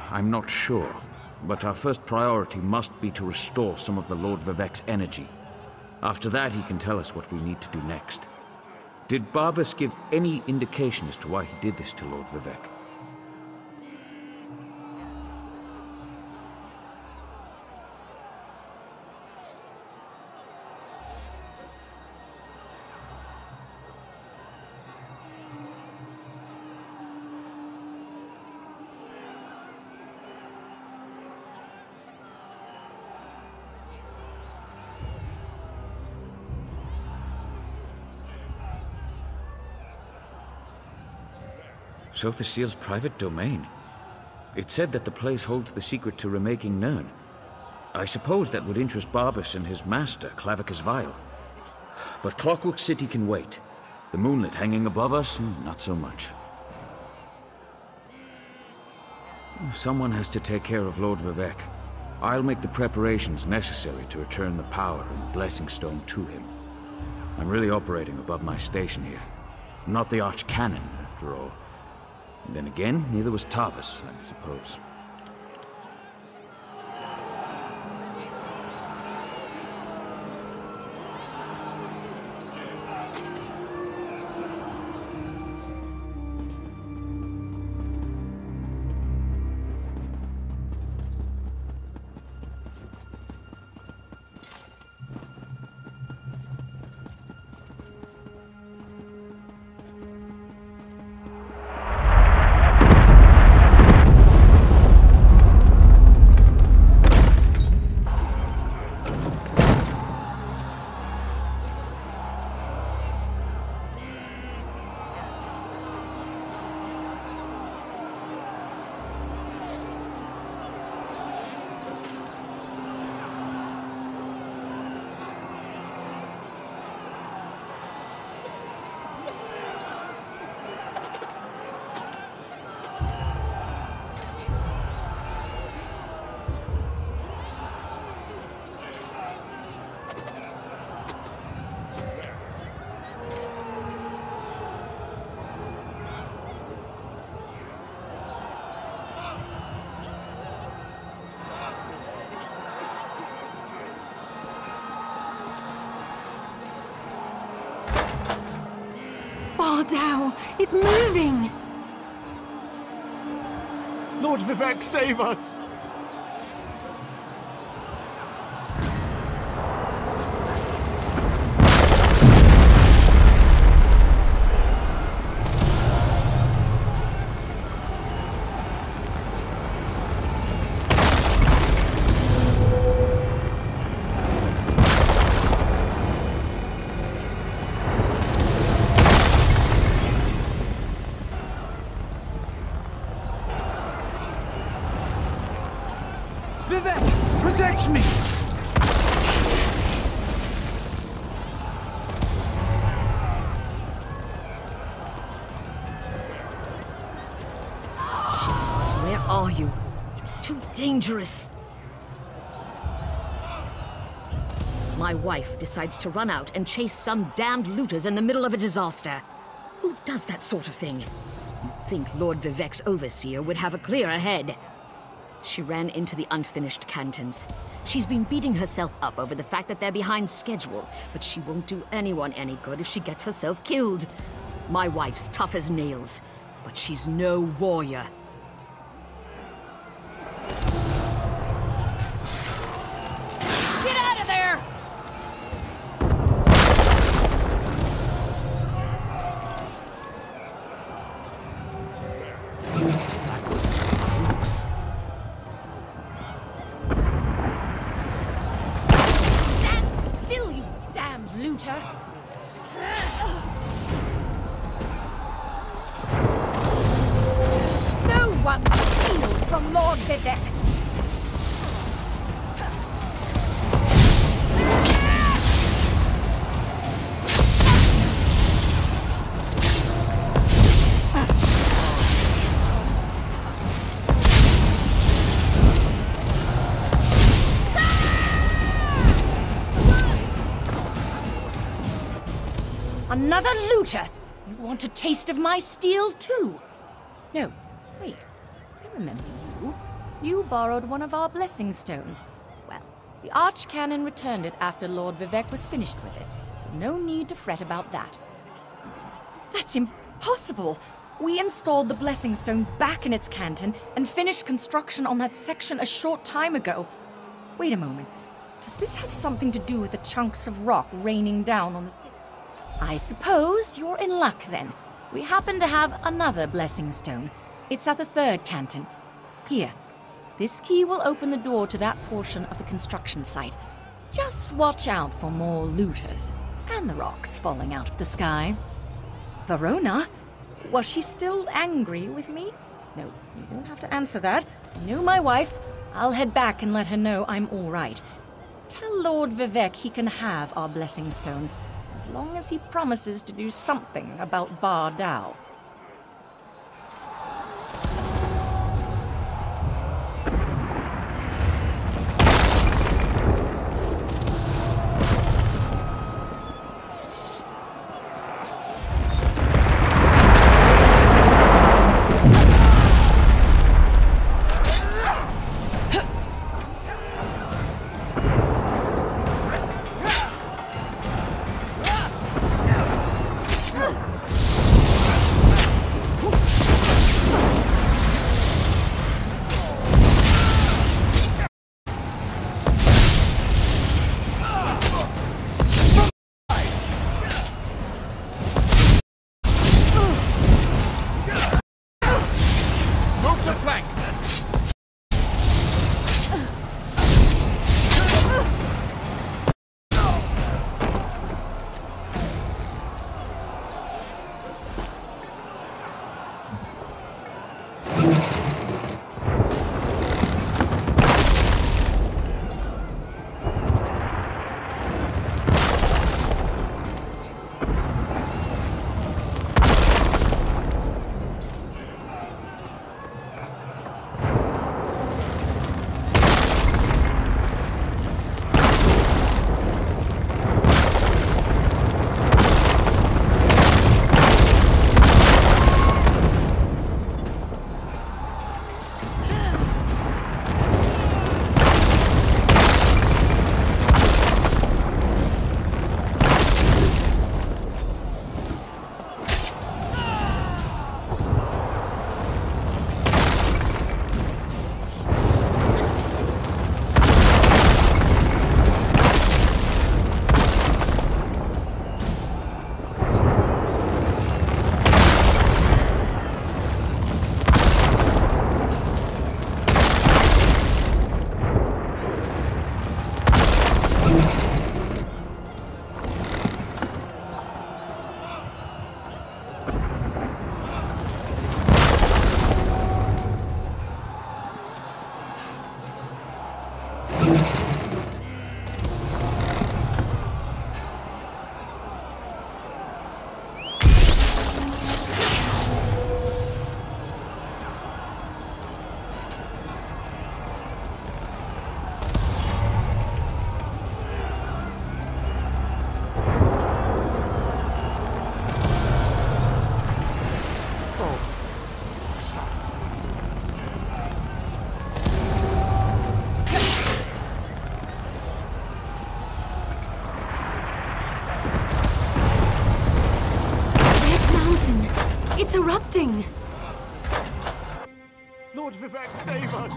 I'm not sure, but our first priority must be to restore some of the Lord Vivec's energy. After that, he can tell us what we need to do next. Did Barbas give any indication as to why he did this to Lord Vivec? So the seal's private domain. It said that the place holds the secret to remaking Nirn. I suppose that would interest Barbas and his master, Clavicus Vile. But Clockwork City can wait. The moonlit hanging above us, not so much. Someone has to take care of Lord Vivec. I'll make the preparations necessary to return the power and the Blessing Stone to him. I'm really operating above my station here. I'm not the Archcanon, after all. Then again, neither was Tavis, I suppose. Bardal, it's moving! Lord Vivec, save us! Vivec, protect me! Where are you? It's too dangerous. My wife decides to run out and chase some damned looters in the middle of a disaster. Who does that sort of thing? You'd think Lord Vivec's overseer would have a clearer head. She ran into the unfinished cantons. She's been beating herself up over the fact that they're behind schedule, but she won't do anyone any good if she gets herself killed. My wife's tough as nails, but she's no warrior. Get out of there! That was close. Stand still, you damned looter! No Everyone steals from Lord Vivek. Another looter! You want a taste of my steel, too? No, wait. I remember you. You borrowed one of our blessing stones. Well, the Archcanon returned it after Lord Vivek was finished with it, so no need to fret about that. That's impossible! We installed the blessing stone back in its canton and finished construction on that section a short time ago. Wait a moment. Does this have something to do with the chunks of rock raining down on the city? I suppose you're in luck, then. We happen to have another blessing stone. It's at the third canton. Here. This key will open the door to that portion of the construction site. Just watch out for more looters. And the rocks falling out of the sky. Verona? Was she still angry with me? No, you don't have to answer that. You know my wife. I'll head back and let her know I'm all right. Tell Lord Vivek he can have our blessing stone, as long as he promises to do something about Bar Dao. It's erupting! Lord Vivek, save us!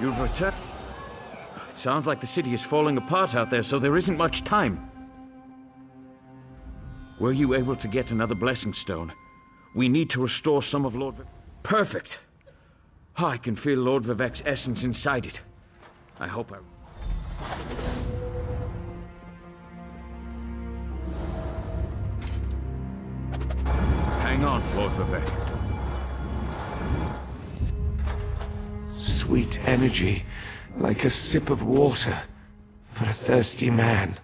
You've returned. It sounds like the city is falling apart out there, so there isn't much time. Were you able to get another blessing stone? We need to restore some of Lord... Perfect! I can feel Lord Vivec's essence inside it. I hope I... Hang on, Lord Vivec. Sweet energy, like a sip of water for a thirsty man.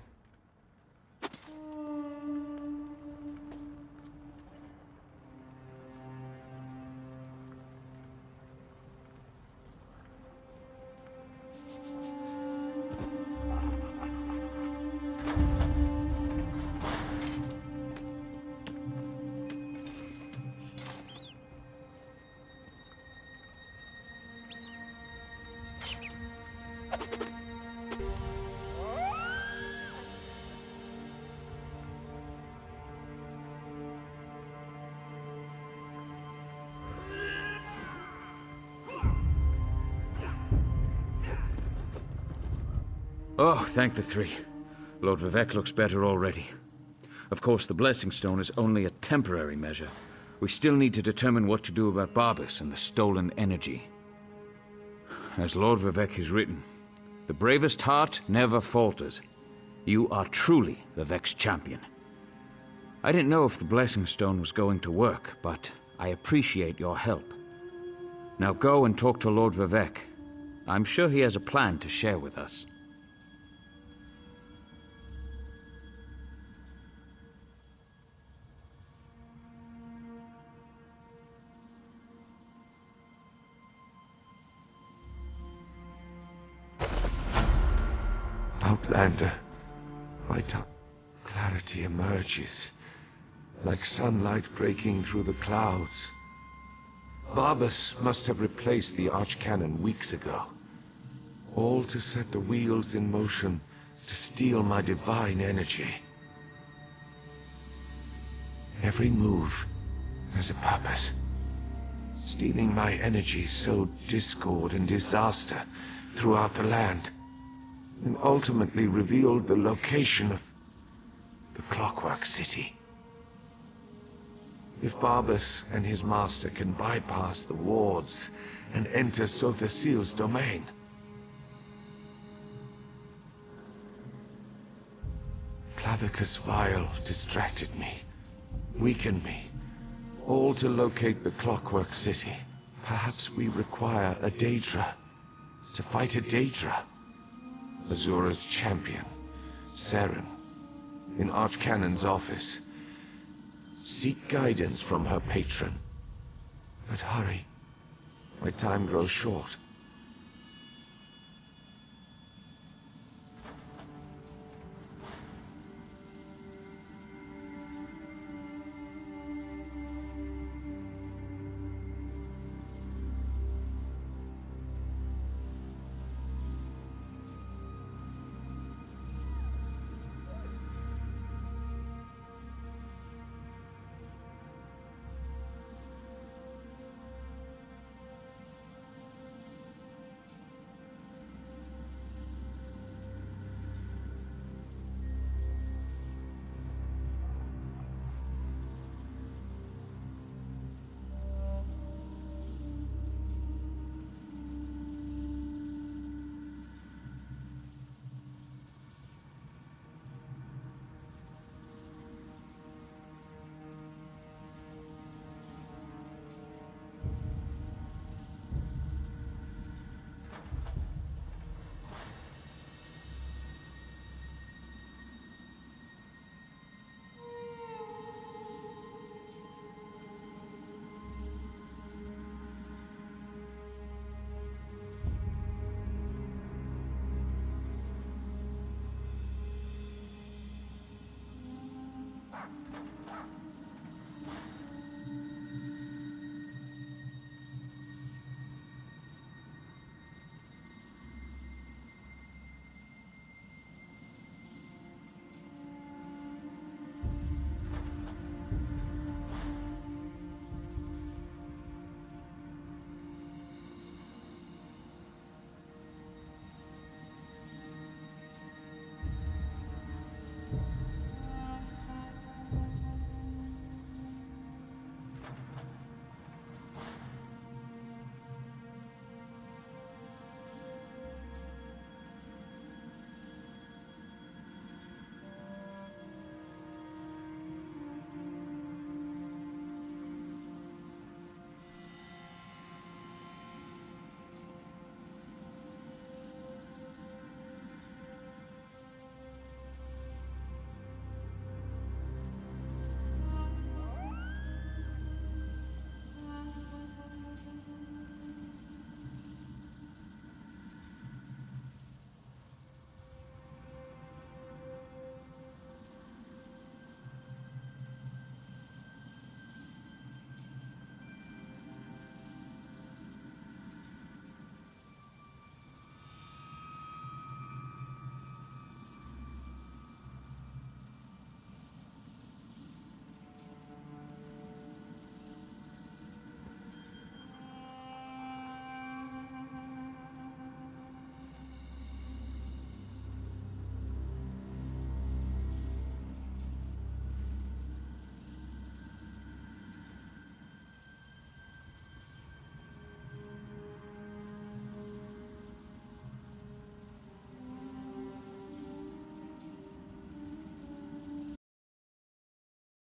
Oh, thank the three. Lord Vivec looks better already. Of course, the Blessing Stone is only a temporary measure. We still need to determine what to do about Barbas and the stolen energy. As Lord Vivec has written, the bravest heart never falters. You are truly Vivec's champion. I didn't know if the Blessing Stone was going to work, but I appreciate your help. Now go and talk to Lord Vivec. I'm sure he has a plan to share with us. Outlander, clarity emerges, like sunlight breaking through the clouds. Barbas must have replaced the archcannon weeks ago, all to set the wheels in motion to steal my divine energy. Every move has a purpose. Stealing my energy sowed discord and disaster throughout the land, and ultimately revealed the location of the Clockwork City. If Barbas and his master can bypass the wards and enter Sotha Seal's domain, Clavicus Vile distracted me, weakened me, all to locate the Clockwork City. Perhaps we require a Daedra to fight a Daedra. Azura's champion, Seren, in Archcannon's office. Seek guidance from her patron. But hurry. My time grows short.